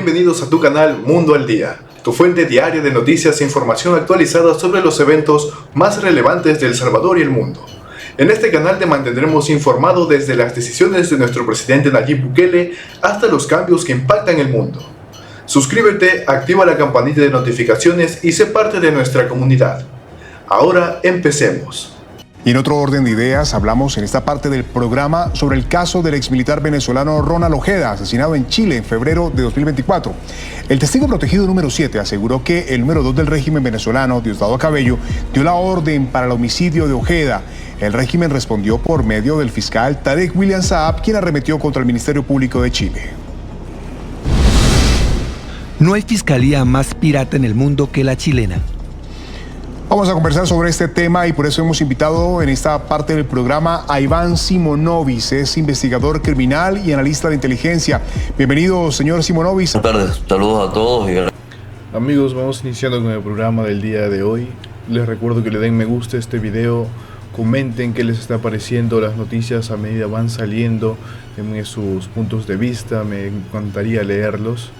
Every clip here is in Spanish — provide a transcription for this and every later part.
bienvenidos a tu canal Mundo al Día, tu fuente diaria de noticias e información actualizada sobre los eventos más relevantes de El Salvador y el mundo. En este canal te mantendremos informado desde las decisiones de nuestro presidente Nayib Bukele hasta los cambios que impactan el mundo. Suscríbete, activa la campanita de notificaciones y sé parte de nuestra comunidad. Ahora empecemos. Y en otro orden de ideas, hablamos en esta parte del programa sobre el caso del exmilitar venezolano Ronald Ojeda, asesinado en Chile en febrero de 2024. El testigo protegido número 7 aseguró que el número 2 del régimen venezolano, Diosdado Cabello, dio la orden para el homicidio de Ojeda. El régimen respondió por medio del fiscal Tarek William Saab, quien arremetió contra el Ministerio Público de Chile. No hay fiscalía más pirata en el mundo que la chilena. Vamos a conversar sobre este tema y por eso hemos invitado en esta parte del programa a Iván Simonovic, es investigador criminal y analista de inteligencia. Bienvenido, señor Simonovic. Buenas tardes, saludos a todos. Amigos, vamos iniciando con el programa del día de hoy. Les recuerdo que le den me gusta a este video, comenten qué les está pareciendo las noticias a medida van saliendo, denme sus puntos de vista, me encantaría leerlos.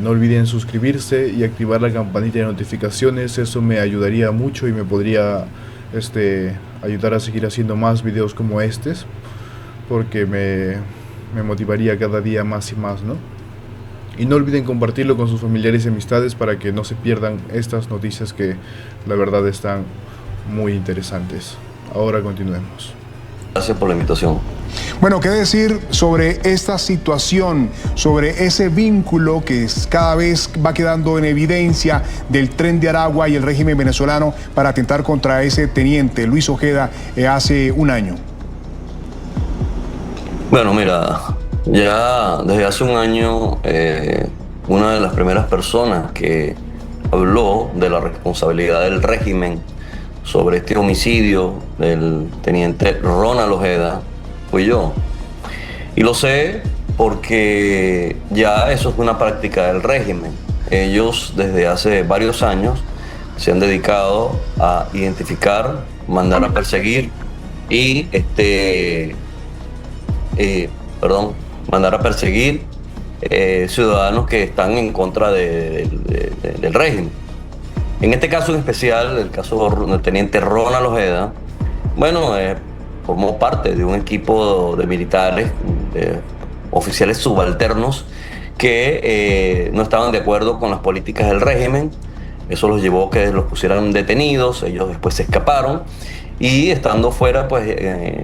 No olviden suscribirse y activar la campanita de notificaciones, eso me ayudaría mucho y me podría ayudar a seguir haciendo más videos como estos, porque me motivaría cada día más y más, ¿no? Y no olviden compartirlo con sus familiares y amistades para que no se pierdan estas noticias que la verdad están muy interesantes. Ahora continuemos. Gracias por la invitación. Bueno, ¿qué decir sobre esta situación, sobre ese vínculo que cada vez va quedando en evidencia del Tren de Aragua y el régimen venezolano para atentar contra ese teniente Luis Ojeda hace un año? Bueno, mira, ya desde hace un año una de las primeras personas que habló de la responsabilidad del régimen sobre este homicidio del teniente Ronald Ojeda fui yo. Y lo sé porque ya eso es una práctica del régimen. Ellos desde hace varios años se han dedicado a identificar, mandar a perseguir y mandar a perseguir ciudadanos que están en contra del régimen. En este caso en especial, el caso del teniente Ronald Ojeda, bueno, formó parte de un equipo de militares, de oficiales subalternos que no estaban de acuerdo con las políticas del régimen. Eso los llevó a que los pusieran detenidos, ellos después se escaparon y estando fuera pues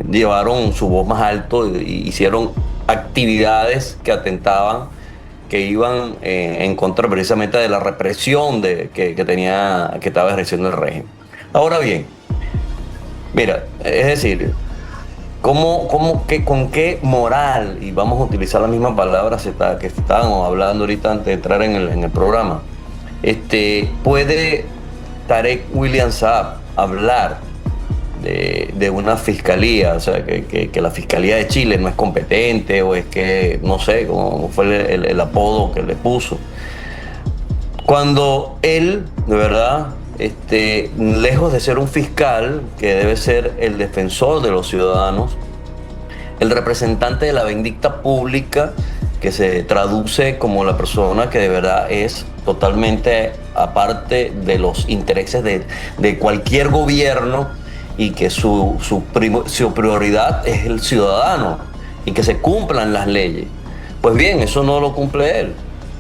llevaron su voz más alto e hicieron actividades que atentaban, que iban en contra precisamente de la represión que estaba ejerciendo el régimen. Ahora bien, mira, es decir, con qué moral, y vamos a utilizar la misma palabra que estábamos hablando ahorita antes de entrar en el programa, puede Tarek William Saab hablar de una fiscalía, o sea, que la fiscalía de Chile no es competente, o es que, no sé, cómo fue el apodo que le puso. Cuando él, de verdad, lejos de ser un fiscal, que debe ser el defensor de los ciudadanos, el representante de la vindicta pública, que se traduce como la persona que de verdad es totalmente aparte de los intereses de cualquier gobierno, y que su prioridad es el ciudadano y que se cumplan las leyes. Pues bien, eso no lo cumple él.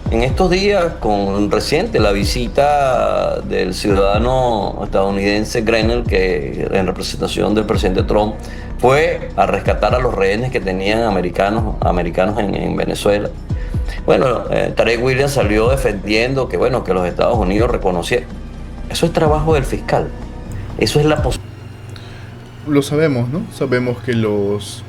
En estos días, con reciente la visita del ciudadano estadounidense Grenell, que en representación del presidente Trump, fue a rescatar a los rehenes que tenían americanos en Venezuela. Bueno, Tarek Williams salió defendiendo que los Estados Unidos reconocieran. Eso es trabajo del fiscal. Eso es la posibilidad. Lo sabemos, ¿no? Sabemos que los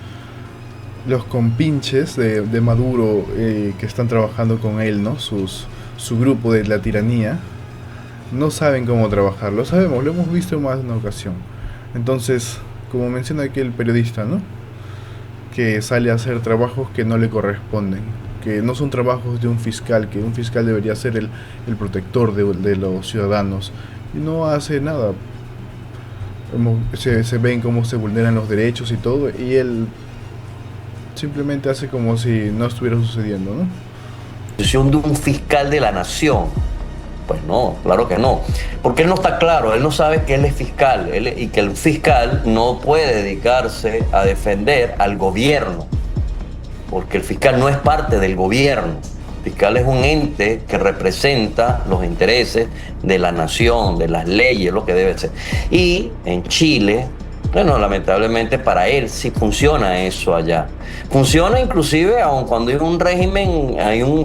compinches de Maduro que están trabajando con él, ¿no? Su grupo de la tiranía, no saben cómo trabajar. Lo sabemos, lo hemos visto en más de una ocasión. Entonces, como menciona aquí el periodista, ¿no? Que sale a hacer trabajos que no le corresponden, que no son trabajos de un fiscal, que un fiscal debería ser el protector de los ciudadanos, y no hace nada. Se ven cómo se vulneran los derechos y todo, y él simplemente hace como si no estuviera sucediendo, ¿no? posición de un fiscal de la nación. Pues no, claro que no. Porque él no está claro, él no sabe que él es fiscal y que el fiscal no puede dedicarse a defender al gobierno. Porque el fiscal no es parte del gobierno. El fiscal es un ente que representa los intereses de la nación, de las leyes, lo que debe ser. Y en Chile, bueno, lamentablemente para él sí funciona eso allá. Funciona inclusive aun cuando hay un régimen, hay un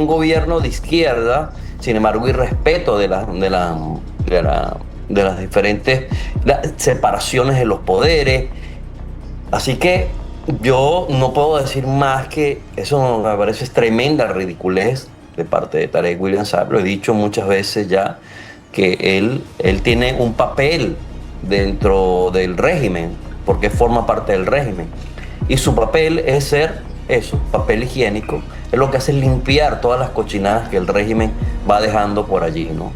gobierno de izquierda. Sin embargo, hay respeto de las diferentes separaciones de los poderes. Así que yo no puedo decir más que eso me parece tremenda ridiculez de parte de Tarek William Saab. Lo he dicho muchas veces ya, que él tiene un papel dentro del régimen, porque forma parte del régimen. Y su papel es ser eso, papel higiénico. Es lo que hace limpiar todas las cochinadas que el régimen va dejando por allí, ¿no?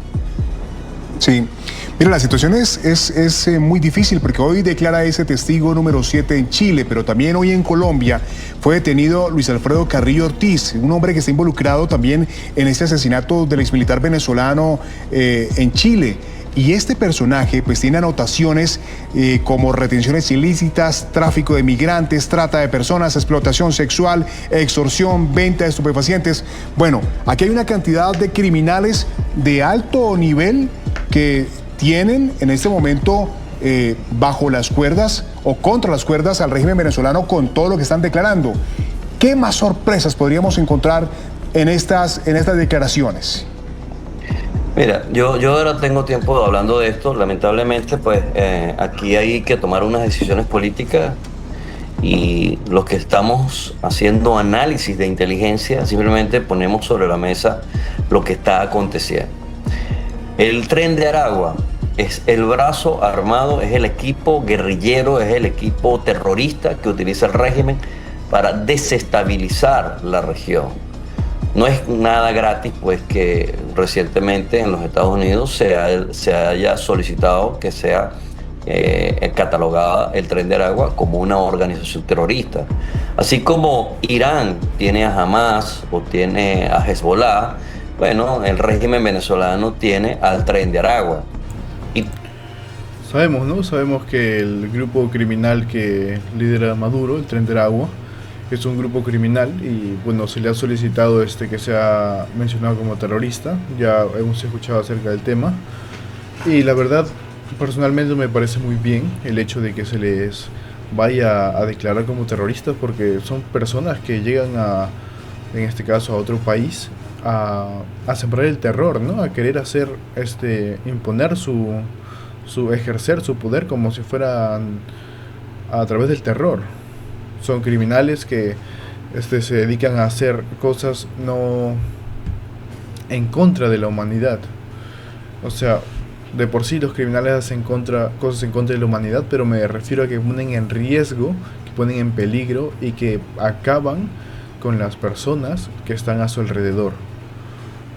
Sí. Mira, la situación es muy difícil porque hoy declara ese testigo número 7 en Chile, pero también hoy en Colombia fue detenido Luis Alfredo Carrillo Ortiz, un hombre que está involucrado también en este asesinato del exmilitar venezolano en Chile. Y este personaje pues tiene anotaciones como retenciones ilícitas, tráfico de migrantes, trata de personas, explotación sexual, extorsión, venta de estupefacientes. Bueno, aquí hay una cantidad de criminales de alto nivel que tienen en este momento bajo las cuerdas o contra las cuerdas al régimen venezolano con todo lo que están declarando. ¿Qué más sorpresas podríamos encontrar en estas declaraciones? Mira, yo ahora tengo tiempo hablando de esto. Lamentablemente, pues aquí hay que tomar unas decisiones políticas y los que estamos haciendo análisis de inteligencia simplemente ponemos sobre la mesa lo que está aconteciendo. El Tren de Aragua es el brazo armado, es el equipo guerrillero, es el equipo terrorista que utiliza el régimen para desestabilizar la región. No es nada gratis, pues, que recientemente en los Estados Unidos se haya solicitado que sea catalogada el Tren de Aragua como una organización terrorista. Así como Irán tiene a Hamas o tiene a Hezbollah, bueno, el régimen venezolano tiene al Tren de Aragua. Y sabemos, ¿no? Sabemos que el grupo criminal que lidera Maduro, el Tren de Aragua, es un grupo criminal y bueno, se le ha solicitado que sea mencionado como terrorista. Ya hemos escuchado acerca del tema y la verdad, personalmente me parece muy bien el hecho de que se les vaya a declarar como terroristas, porque son personas que llegan en este caso a otro país a sembrar el terror, ¿no? A querer hacer imponer ejercer su poder como si fueran a través del terror. Son criminales que se dedican a hacer cosas no en contra de la humanidad. O sea, de por sí los criminales hacen cosas en contra de la humanidad, pero me refiero a que ponen en riesgo, que ponen en peligro y que acaban con las personas que están a su alrededor.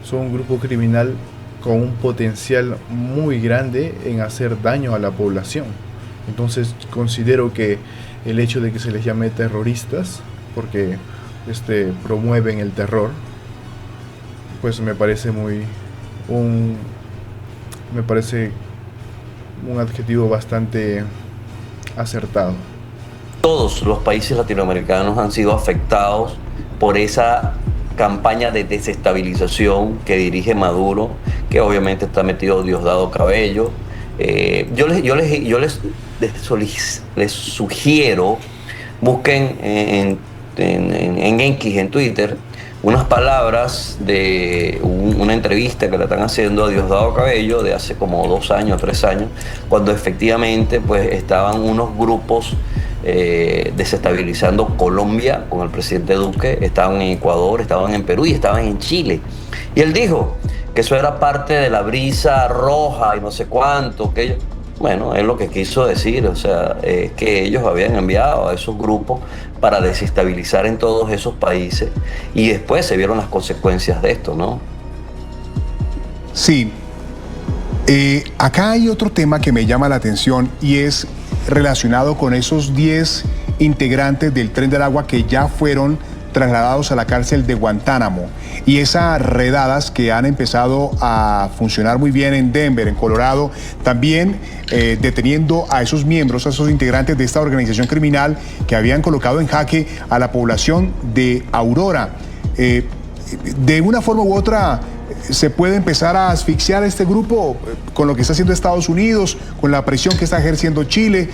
Son un grupo criminal con un potencial muy grande en hacer daño a la población. Entonces considero que el hecho de que se les llame terroristas, porque promueven el terror, pues me parece un adjetivo bastante acertado. todos los países latinoamericanos han sido afectados por esa campaña de desestabilización que dirige Maduro, que obviamente está metido Diosdado Cabello. Yo les sugiero, busquen en X, en Twitter, unas palabras de una entrevista que le están haciendo a Diosdado Cabello de hace como 2 años, 3 años, cuando efectivamente pues estaban unos grupos desestabilizando Colombia con el presidente Duque, estaban en Ecuador, estaban en Perú y estaban en Chile. Y él dijo que eso era parte de la brisa roja y no sé cuánto, que ellos, bueno, es lo que quiso decir, o sea, que ellos habían enviado a esos grupos para desestabilizar en todos esos países y después se vieron las consecuencias de esto, ¿no? Sí. Acá hay otro tema que me llama la atención y es relacionado con esos 10 integrantes del Tren de Aragua que ya fueron trasladados a la cárcel de Guantánamo. Y esas redadas que han empezado a funcionar muy bien en Denver, en Colorado, también deteniendo a esos miembros, a esos integrantes de esta organización criminal que habían colocado en jaque a la población de Aurora. De una forma u otra, ¿se puede empezar a asfixiar a este grupo con lo que está haciendo Estados Unidos, con la presión que está ejerciendo Chile?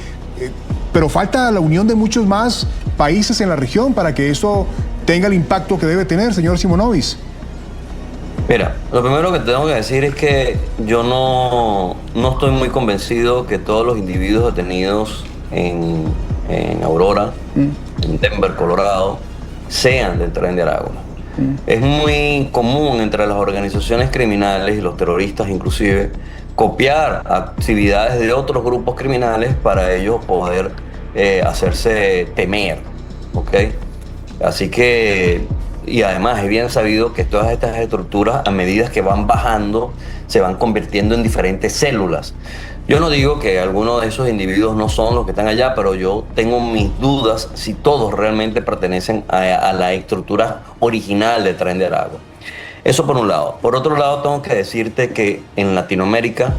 Pero falta la unión de muchos más países en la región para que esto tenga el impacto que debe tener, señor Simonovic. Mira, lo primero que tengo que decir es que yo no estoy muy convencido que todos los individuos detenidos en Aurora, en Denver, Colorado, sean del Tren de Aragua. Es muy común entre las organizaciones criminales y los terroristas inclusive copiar actividades de otros grupos criminales para ellos poder hacerse temer, ¿ok? Así que, y además es bien sabido que todas estas estructuras, a medida que van bajando, se van convirtiendo en diferentes células. Yo no digo que algunos de esos individuos no son los que están allá, pero yo tengo mis dudas si todos realmente pertenecen a la estructura original del Tren de Aragua. Eso por un lado. Por otro lado, tengo que decirte que en Latinoamérica,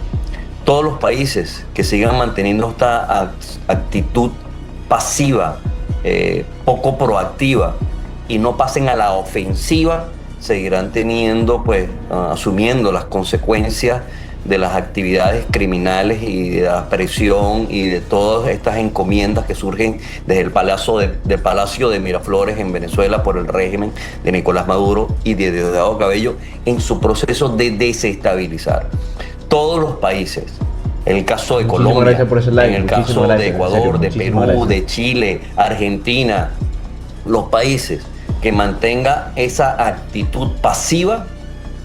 todos los países que sigan manteniendo esta actitud pasiva, poco proactiva, y no pasen a la ofensiva, seguirán teniendo, pues, asumiendo las consecuencias de las actividades criminales y de la presión y de todas estas encomiendas que surgen desde el Palacio de Miraflores en Venezuela por el régimen de Nicolás Maduro y de Diosdado Cabello en su proceso de desestabilizar. Todos los países, en el caso de Colombia, en el caso de Ecuador, de Perú, de Chile, Argentina, los países que mantengan esa actitud pasiva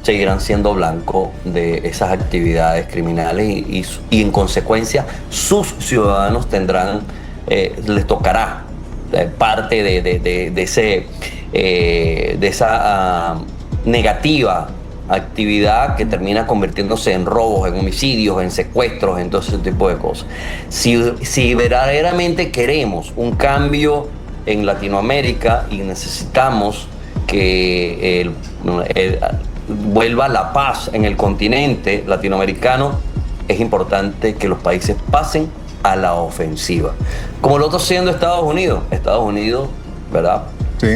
seguirán siendo blanco de esas actividades criminales y en consecuencia sus ciudadanos tendrán, les tocará parte de esa negativa actividad que termina convirtiéndose en robos, en homicidios, en secuestros, en todo ese tipo de cosas. Si verdaderamente queremos un cambio en Latinoamérica y necesitamos que vuelva la paz en el continente latinoamericano, es importante que los países pasen a la ofensiva. Como lo está haciendo Estados Unidos. Estados Unidos, ¿verdad? Sí.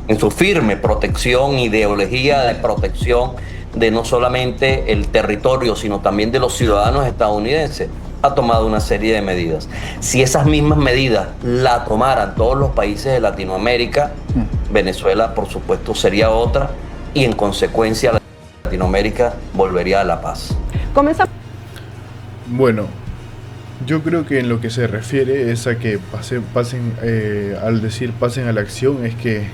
En su firme protección, ideología de protección de no solamente el territorio, sino también de los ciudadanos estadounidenses, ha tomado una serie de medidas. Si esas mismas medidas la tomaran todos los países de Latinoamérica, Venezuela, por supuesto, sería otra, y en consecuencia Latinoamérica volvería a la paz. Comenzamos. Bueno, yo creo que en lo que se refiere es a que al decir pasen a la acción, es que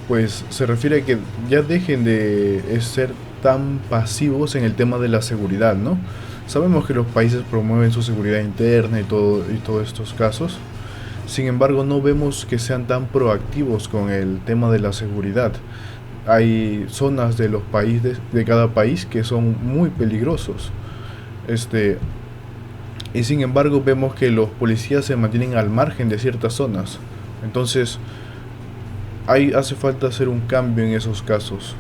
pues se refiere a que ya dejen de ser tan pasivos en el tema de la seguridad, ¿no? Sabemos que los países promueven su seguridad interna y todos estos casos. Sin embargo, no vemos que sean tan proactivos con el tema de la seguridad. Hay zonas de los países, de cada país, que son muy peligrosos. Y sin embargo vemos que los policías se mantienen al margen de ciertas zonas. Entonces hace falta hacer un cambio en esos casos,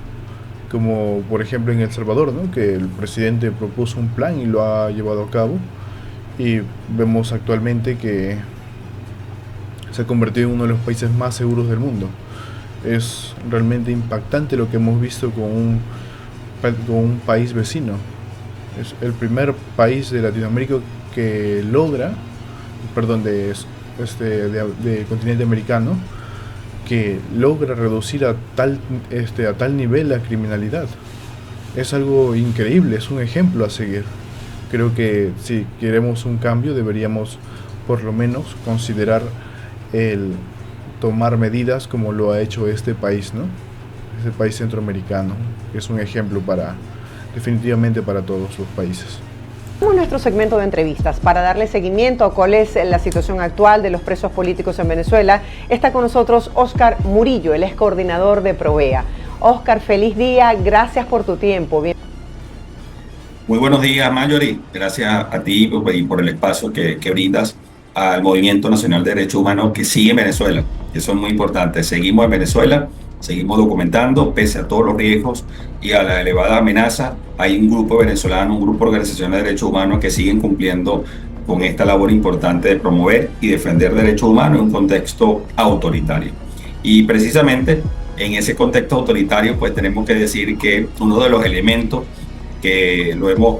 como por ejemplo en El Salvador, ¿no? Que el presidente propuso un plan y lo ha llevado a cabo, y vemos actualmente que se ha convertido en uno de los países más seguros del mundo. Es realmente impactante lo que hemos visto con un país vecino. Es el primer país de Latinoamérica que logra, de continente americano, que logra reducir a tal nivel la criminalidad. Es algo increíble, es un ejemplo a seguir. Creo que si queremos un cambio deberíamos por lo menos considerar el tomar medidas como lo ha hecho este país, ¿no? Este país centroamericano, que es un ejemplo definitivamente para todos los países. Nuestro segmento de entrevistas para darle seguimiento a cuál es la situación actual de los presos políticos en Venezuela. Está con nosotros Óscar Murillo, él es coordinador de Provea. Óscar, feliz día, gracias por tu tiempo. Bien. Muy buenos días, Marjorie. Gracias a ti y por el espacio que brindas al Movimiento Nacional de Derechos Humanos que sigue en Venezuela. Eso es muy importante. Seguimos en Venezuela, seguimos documentando, pese a todos los riesgos y a la elevada amenaza. Hay un grupo venezolano, un grupo de organizaciones de derechos humanos que siguen cumpliendo con esta labor importante de promover y defender derechos humanos en un contexto autoritario. Y precisamente en ese contexto autoritario, pues tenemos que decir que uno de los elementos que lo hemos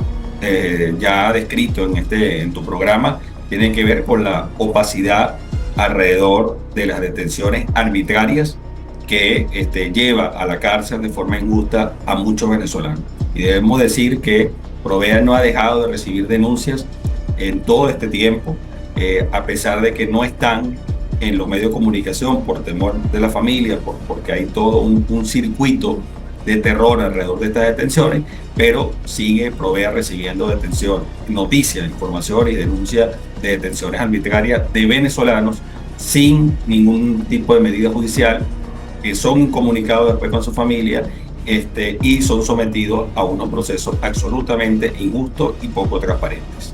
ya descrito en tu programa tiene que ver con la opacidad alrededor de las detenciones arbitrarias que lleva a la cárcel de forma injusta a muchos venezolanos. Y debemos decir que Provea no ha dejado de recibir denuncias en todo este tiempo, a pesar de que no están en los medios de comunicación por temor de la familia, porque hay todo un circuito de terror alrededor de estas detenciones, pero sigue Provea recibiendo noticias, información y denuncias de detenciones arbitrarias de venezolanos sin ningún tipo de medida judicial, que son incomunicados después con su familia y son sometidos a unos procesos absolutamente injustos y poco transparentes.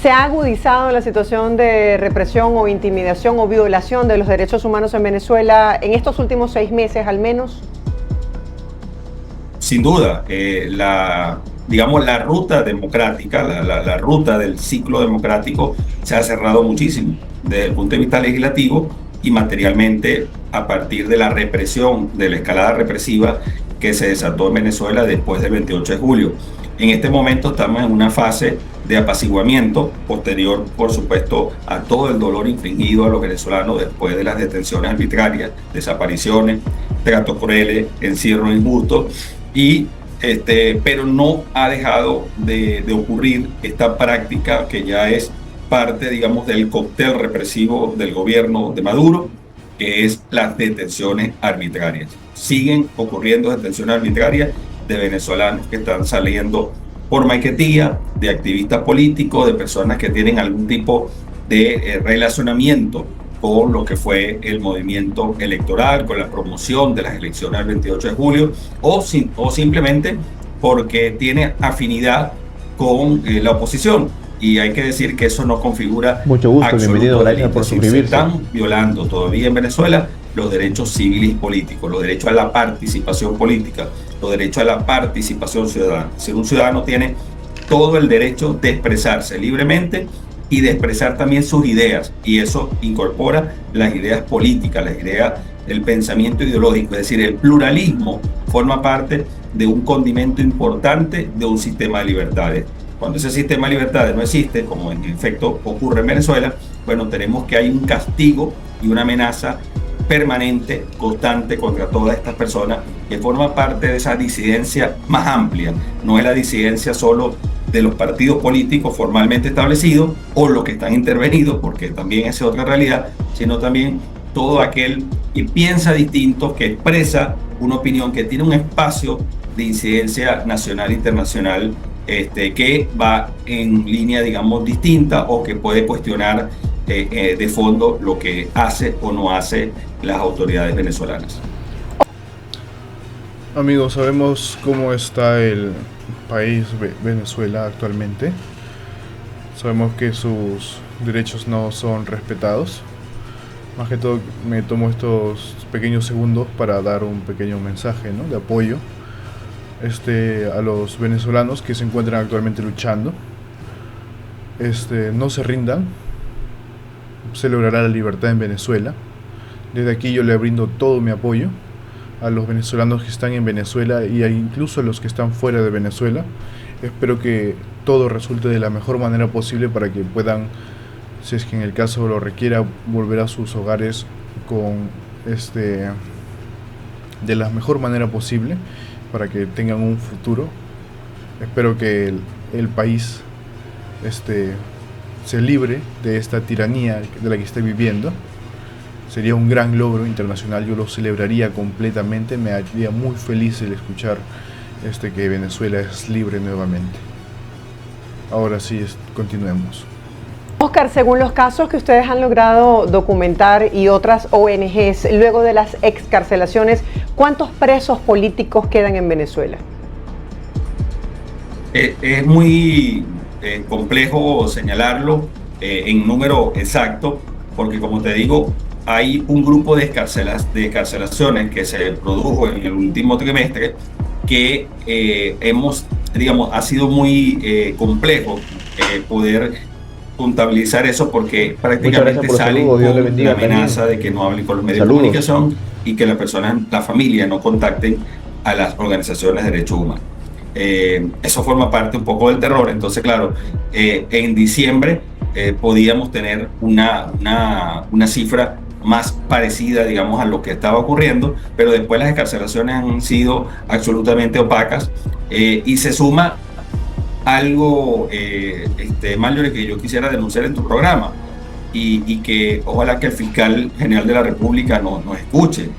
¿Se ha agudizado la situación de represión o intimidación o violación de los derechos humanos en Venezuela en estos últimos 6 meses al menos? Sin duda, la ruta democrática, la ruta del ciclo democrático se ha cerrado muchísimo desde el punto de vista legislativo y materialmente a partir de la represión, de la escalada represiva que se desató en Venezuela después del 28 de julio. En este momento estamos en una fase de apaciguamiento posterior, por supuesto, a todo el dolor infligido a los venezolanos después de las detenciones arbitrarias, desapariciones, tratos crueles, encierro injusto, pero no ha dejado de ocurrir esta práctica que ya es parte, digamos, del cóctel represivo del gobierno de Maduro, que es las detenciones arbitrarias. Siguen ocurriendo detenciones arbitrarias de venezolanos que están saliendo por maiquetía, de activistas políticos, de personas que tienen algún tipo de relacionamiento con lo que fue el movimiento electoral, con la promoción de las elecciones del 28 de julio, o simplemente porque tiene afinidad con la oposición. Y hay que decir que eso no configura mucho gusto, bienvenido, gracias por suscribirse. Se están violando todavía en Venezuela los derechos civiles y políticos, los derechos a la participación política, los derechos a la participación ciudadana. Si un ciudadano tiene todo el derecho de expresarse libremente y de expresar también sus ideas, y eso incorpora las ideas políticas, las ideas del pensamiento ideológico, es decir, el pluralismo forma parte de un condimento importante de un sistema de libertades. Cuando ese sistema de libertades no existe, como en efecto ocurre en Venezuela, bueno, tenemos que hay un castigo y una amenaza permanente, constante contra todas estas personas que forman parte de esa disidencia más amplia. No es la disidencia solo de los partidos políticos formalmente establecidos o los que están intervenidos, porque también esa es otra realidad, sino también todo aquel que piensa distinto, que expresa una opinión, que tiene un espacio de incidencia nacional e internacional que va en línea, digamos, distinta o que puede cuestionar de fondo lo que hace o no hace las autoridades venezolanas. Amigos, sabemos cómo está el país Venezuela actualmente. Sabemos que sus derechos no son respetados. Más que todo me tomo estos pequeños segundos para dar un pequeño mensaje, ¿no?, de apoyo a los venezolanos que se encuentran actualmente luchando. No se rindan, se logrará la libertad en Venezuela. Desde aquí yo le brindo todo mi apoyo a los venezolanos que están en Venezuela y incluso a los que están fuera de Venezuela. Espero que todo resulte de la mejor manera posible para que puedan, si es que en el caso lo requiera, volver a sus hogares con de la mejor manera posible, para que tengan un futuro. Espero que el país se libre de esta tiranía de la que está viviendo. Sería un gran logro internacional, yo lo celebraría completamente. Me haría muy feliz el escuchar que Venezuela es libre nuevamente. Ahora sí, continuemos. Óscar, según los casos que ustedes han logrado documentar y otras ONGs, luego de las excarcelaciones, ¿cuántos presos políticos quedan en Venezuela? Es muy complejo señalarlo en número exacto, porque como te digo, hay un grupo de excarcelaciones que se produjo en el último trimestre que ha sido muy complejo poder contabilizar eso, porque prácticamente salen con la amenaza de que no hablen con los medios de comunicación y que la familia no contacten a las organizaciones de derechos humanos. Eso forma parte un poco del terror. Entonces, claro, en diciembre podíamos tener una cifra más parecida, digamos, a lo que estaba ocurriendo, pero después las excarcelaciones han sido absolutamente opacas, y se suma algo, Marjorie, que yo quisiera denunciar en tu programa y que ojalá que el fiscal general de la República nos escuche.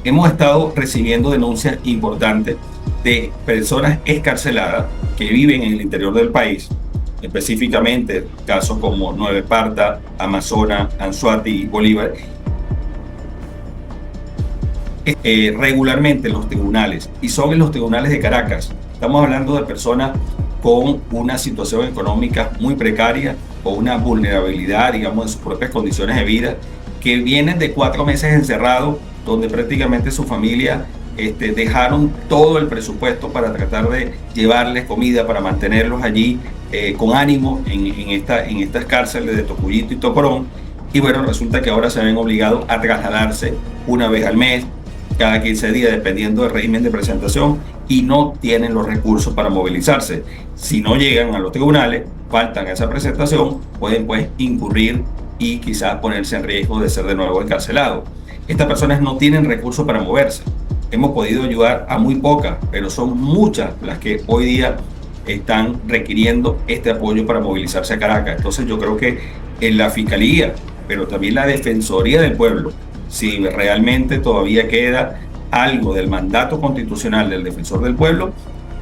Hemos estado recibiendo denuncias importantes de personas excarceladas que viven en el interior del país, específicamente casos como Nueva Esparta, Amazonas, Anzoátegui y Bolívar, regularmente en los tribunales, y son en los tribunales de Caracas. Estamos hablando de personas con una situación económica muy precaria o una vulnerabilidad, digamos, de sus propias condiciones de vida, que vienen de 4 meses encerrados, donde prácticamente su familia dejaron todo el presupuesto para tratar de llevarles comida, para mantenerlos allí con ánimo en estas cárceles de Tocuyito y Tocorón. Y bueno, resulta que ahora se ven obligados a trasladarse una vez al mes, cada 15 días, dependiendo del régimen de presentación, y no tienen los recursos para movilizarse. Si no llegan a los tribunales, faltan a esa presentación, pueden pues incurrir y quizás ponerse en riesgo de ser de nuevo encarcelados. Estas personas no tienen recursos para moverse. Hemos podido ayudar a muy pocas, pero son muchas las que hoy día están requiriendo este apoyo para movilizarse a Caracas. Entonces yo creo que en la Fiscalía, pero también la Defensoría del Pueblo, si realmente todavía queda algo del mandato constitucional del Defensor del Pueblo,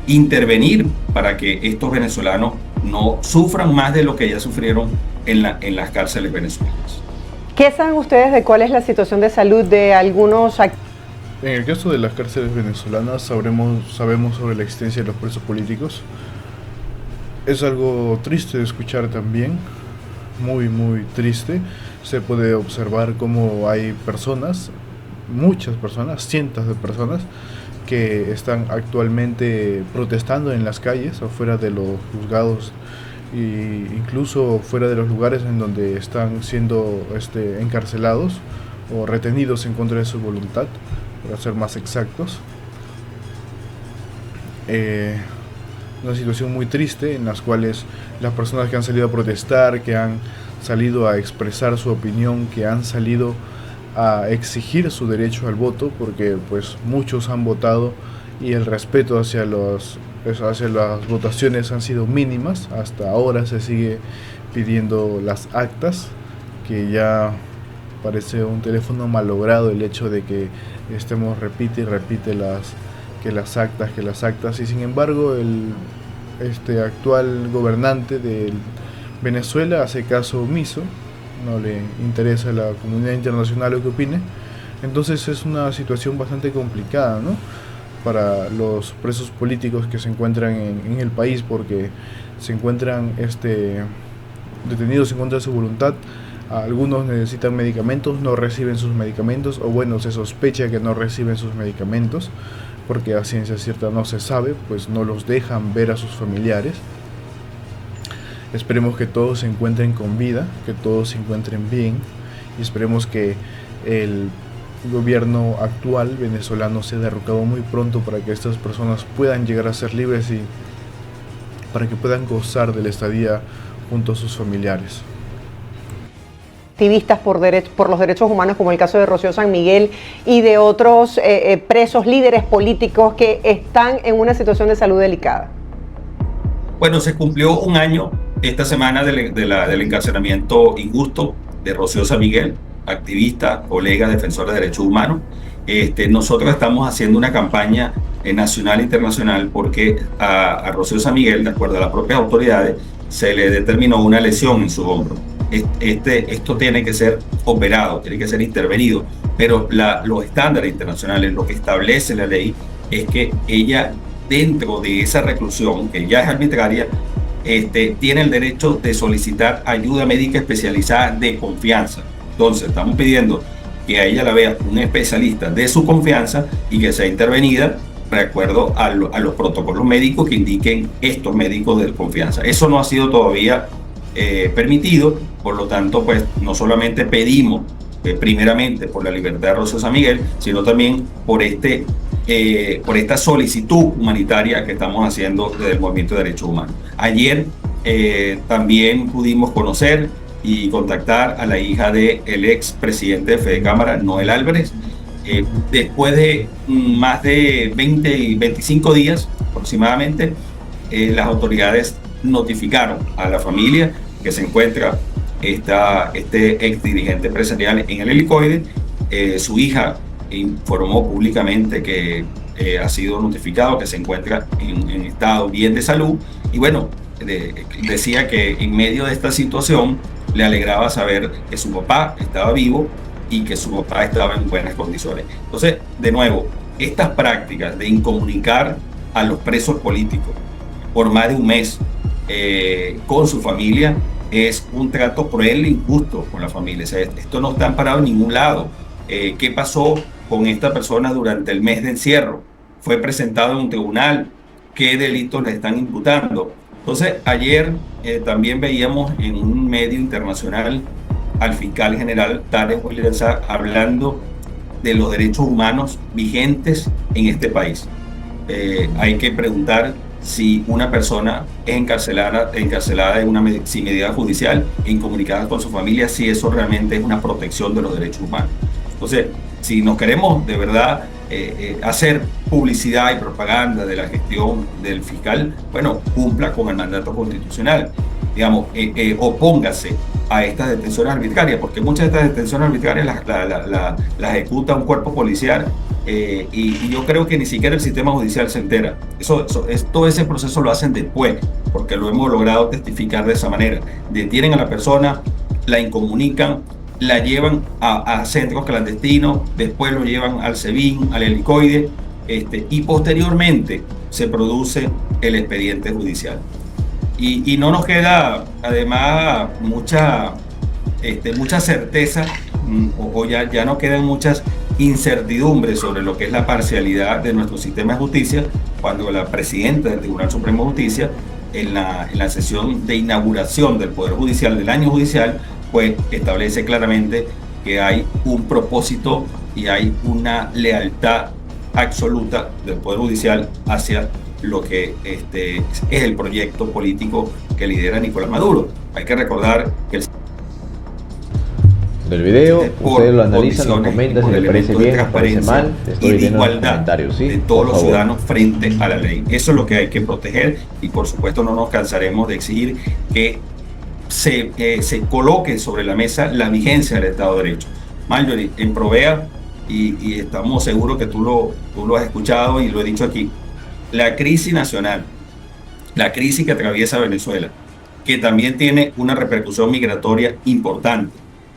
intervenir para que estos venezolanos no sufran más de lo que ya sufrieron en las cárceles venezolanas. ¿Qué saben ustedes de cuál es la situación de salud de algunos? En el caso de las cárceles venezolanas sabemos sobre la existencia de los presos políticos. Es algo triste de escuchar también, muy muy triste. Se puede observar cómo hay personas, muchas personas, cientos de personas que están actualmente protestando en las calles, afuera de los juzgados e incluso fuera de los lugares en donde están siendo encarcelados o retenidos en contra de su voluntad, para ser más exactos. Una situación muy triste en las cuales las personas que han salido a protestar, que han salido a expresar su opinión, que han salido a exigir su derecho al voto, porque pues muchos han votado y el respeto hacia las votaciones han sido mínimas. Hasta ahora se sigue pidiendo las actas, que ya parece un teléfono malogrado el hecho de que estemos repite y repite las actas, y sin embargo el actual gobernante de Venezuela hace caso omiso, no le interesa a la comunidad internacional lo que opine. Entonces es una situación bastante complicada, ¿no?, para los presos políticos que se encuentran en el país, porque se encuentran detenidos en contra de su voluntad. Algunos necesitan medicamentos, no reciben sus medicamentos, o bueno, se sospecha que no reciben sus medicamentos, porque a ciencia cierta no se sabe, pues no los dejan ver a sus familiares. Esperemos que todos se encuentren con vida, que todos se encuentren bien, y esperemos que el gobierno actual venezolano sea derrocado muy pronto para que estas personas puedan llegar a ser libres y para que puedan gozar de la estadía junto a sus familiares. Activistas por los derechos humanos, como el caso de Rocío San Miguel y de otros presos, líderes políticos que están en una situación de salud delicada. Bueno, se cumplió un año esta semana del encarcelamiento injusto de Rocío San Miguel, activista, colega, defensora de derechos humanos. Nosotros estamos haciendo una campaña nacional e internacional porque a Rocío San Miguel, de acuerdo a las propias autoridades, se le determinó una lesión en su hombro. Esto tiene que ser operado, tiene que ser intervenido, pero los estándares internacionales, lo que establece la ley, es que ella, dentro de esa reclusión, que ya es arbitraria, tiene el derecho de solicitar ayuda médica especializada de confianza. Entonces, estamos pidiendo que a ella la vea un especialista de su confianza y que sea intervenida de acuerdo a los protocolos médicos que indiquen estos médicos de confianza. Eso no ha sido todavía permitido, por lo tanto, pues no solamente pedimos primeramente por la libertad de Rocío San Miguel, sino también por esta solicitud humanitaria que estamos haciendo desde el Movimiento de Derechos Humanos. Ayer también pudimos conocer y contactar a la hija del ex presidente de Fedecámara, Noel Álvarez. Después de más de 25 días aproximadamente, las autoridades notificaron a la familia que se encuentra este ex dirigente empresarial en el helicoide. Su hija informó públicamente que ha sido notificado, que se encuentra en estado bien de salud, y bueno, decía que en medio de esta situación le alegraba saber que su papá estaba vivo y que su papá estaba en buenas condiciones. Entonces, de nuevo, estas prácticas de incomunicar a los presos políticos por más de un mes con su familia es un trato cruel e injusto con la familia. O sea, esto no está amparado en ningún lado. ¿Qué pasó con esta persona durante el mes de encierro? ¿Fue presentado en un tribunal? ¿Qué delitos le están imputando? Entonces, ayer también veíamos en un medio internacional al fiscal general Tarek William Saab hablando de los derechos humanos vigentes en este país. Hay que preguntar si una persona es encarcelada sin medida judicial, incomunicada con su familia, si eso realmente es una protección de los derechos humanos. Entonces, si nos queremos de verdad hacer publicidad y propaganda de la gestión del fiscal, bueno, cumpla con el mandato constitucional. Digamos, opóngase a estas detenciones arbitrarias, porque muchas de estas detenciones arbitrarias las ejecuta un cuerpo policial y yo creo que ni siquiera el sistema judicial se entera. Todo ese proceso lo hacen después, porque lo hemos logrado testificar de esa manera. Detienen a la persona, la incomunican, la llevan a centros clandestinos, después lo llevan al SEBIN, al helicoide, y posteriormente se produce el expediente judicial. Y no nos queda además mucha certeza, o ya no quedan muchas incertidumbres sobre lo que es la parcialidad de nuestro sistema de justicia, cuando la presidenta del Tribunal Supremo de Justicia, en la sesión de inauguración del Poder Judicial del año judicial, pues establece claramente que hay un propósito y hay una lealtad absoluta del Poder Judicial hacia lo que es el proyecto político que lidera Nicolás Maduro. Hay que recordar que del video, ustedes lo analizan, lo comentan, si les parece bien, les parece mal, estoy y de igualdad de todos los ciudadanos frente a la ley. Eso es lo que hay que proteger y por supuesto no nos cansaremos de exigir que se coloque sobre la mesa la vigencia del Estado de Derecho. Marjorie, en Provea, y estamos seguros que tú lo has escuchado y lo he dicho aquí, la crisis nacional, la crisis que atraviesa Venezuela, que también tiene una repercusión migratoria importante,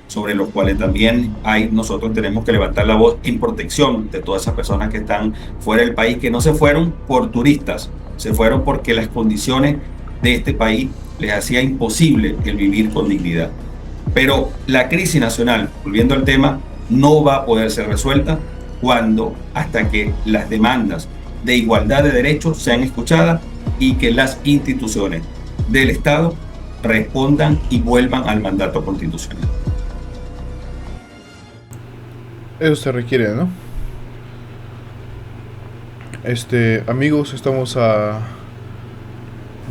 sobre los cuales también nosotros tenemos que levantar la voz en protección de todas esas personas que están fuera del país, que no se fueron por turistas, se fueron porque las condiciones de este país les hacía imposible el vivir con dignidad. Pero la crisis nacional, volviendo al tema, no va a poder ser resuelta hasta que las demandas de igualdad de derechos sean escuchadas y que las instituciones del Estado respondan y vuelvan al mandato constitucional. Eso se requiere, ¿no? Amigos, estamos a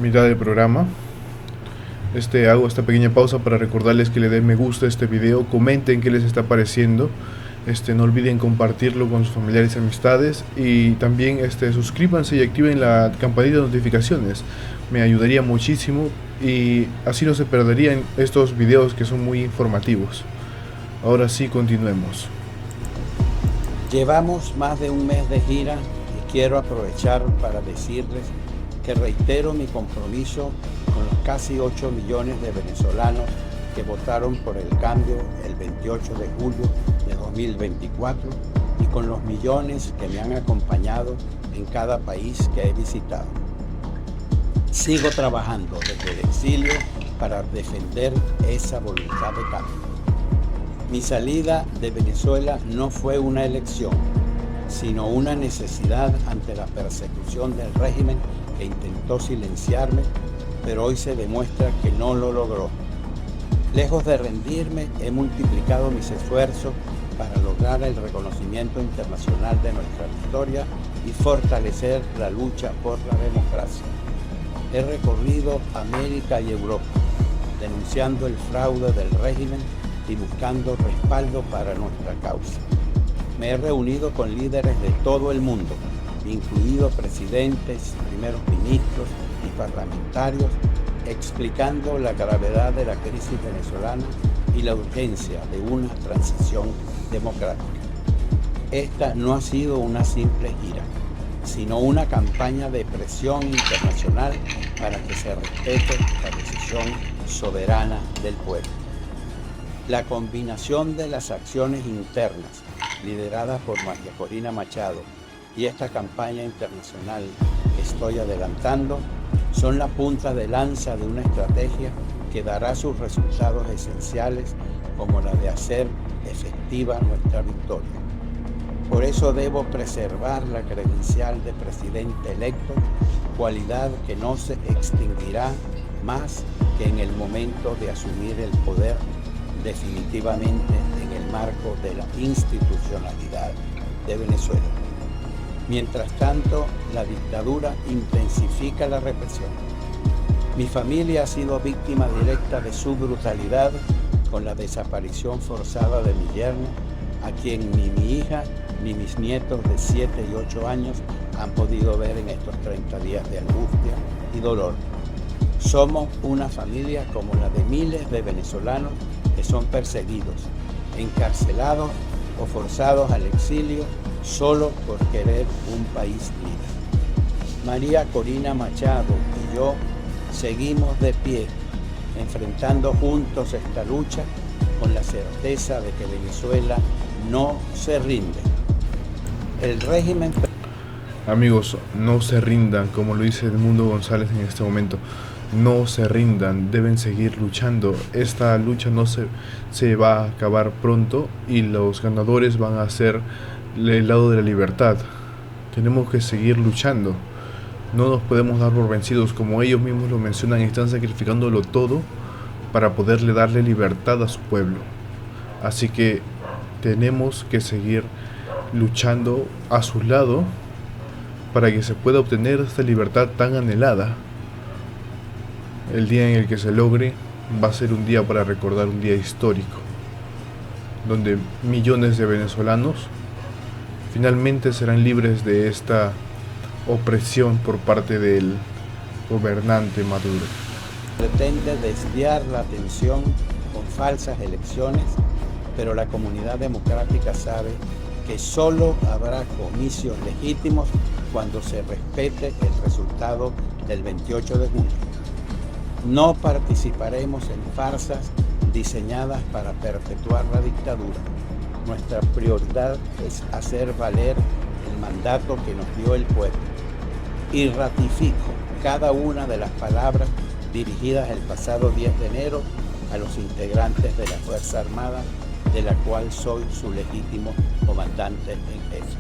mitad del programa. Hago esta pequeña pausa para recordarles que le den me gusta a este video, comenten qué les está pareciendo, no olviden compartirlo con sus familiares y amistades, y también suscríbanse y activen la campanita de notificaciones, me ayudaría muchísimo y así no se perderían estos videos que son muy informativos. Ahora sí, continuemos. Llevamos más de un mes de gira y quiero aprovechar para decirles que reitero mi compromiso con los casi 8 millones de venezolanos que votaron por el cambio el 28 de julio de 2024 y con los millones que me han acompañado en cada país que he visitado. Sigo trabajando desde el exilio para defender esa voluntad de cambio. Mi salida de Venezuela no fue una elección, sino una necesidad ante la persecución del régimen que intentó silenciarme, pero hoy se demuestra que no lo logró. Lejos de rendirme, he multiplicado mis esfuerzos para lograr el reconocimiento internacional de nuestra victoria y fortalecer la lucha por la democracia. He recorrido América y Europa, denunciando el fraude del régimen y buscando respaldo para nuestra causa. Me he reunido con líderes de todo el mundo, incluidos presidentes, primeros ministros y parlamentarios, explicando la gravedad de la crisis venezolana y la urgencia de una transición democrática. Esta no ha sido una simple gira, sino una campaña de presión internacional para que se respete la decisión soberana del pueblo. La combinación de las acciones internas lideradas por María Corina Machado y esta campaña internacional que estoy adelantando son la punta de lanza de una estrategia que dará sus resultados esenciales, como la de hacer efectiva nuestra victoria. Por eso debo preservar la credencial de presidente electo, cualidad que no se extinguirá más que en el momento de asumir el poder definitivamente en el marco de la institucionalidad de Venezuela. Mientras tanto, la dictadura intensifica la represión. Mi familia ha sido víctima directa de su brutalidad con la desaparición forzada de mi yerno, a quien ni mi hija ni mis nietos de 7 y 8 años han podido ver en estos 30 días de angustia y dolor. Somos una familia como la de miles de venezolanos que son perseguidos, encarcelados o forzados al exilio solo por querer un país libre. María Corina Machado y yo seguimos de pie, enfrentando juntos esta lucha con la certeza de que Venezuela no se rinde. El régimen... Amigos, no se rindan, como lo dice Edmundo González en este momento. No se rindan, deben seguir luchando. Esta lucha no se va a acabar pronto y los ganadores van a ser el lado de la libertad. Tenemos que seguir luchando. No nos podemos dar por vencidos, como ellos mismos lo mencionan, están sacrificándolo todo para poderle darle libertad a su pueblo. Así que tenemos que seguir luchando a su lado para que se pueda obtener esta libertad tan anhelada. El día en el que se logre va a ser un día para recordar, un día histórico, donde millones de venezolanos finalmente serán libres de esta opresión por parte del gobernante Maduro. Pretende desviar la atención con falsas elecciones, pero la comunidad democrática sabe que solo habrá comicios legítimos cuando se respete el resultado del 28 de junio. No participaremos en farsas diseñadas para perpetuar la dictadura. Nuestra prioridad es hacer valer el mandato que nos dio el pueblo. Y ratifico cada una de las palabras dirigidas el pasado 10 de enero a los integrantes de la Fuerza Armada, de la cual soy su legítimo comandante en jefe.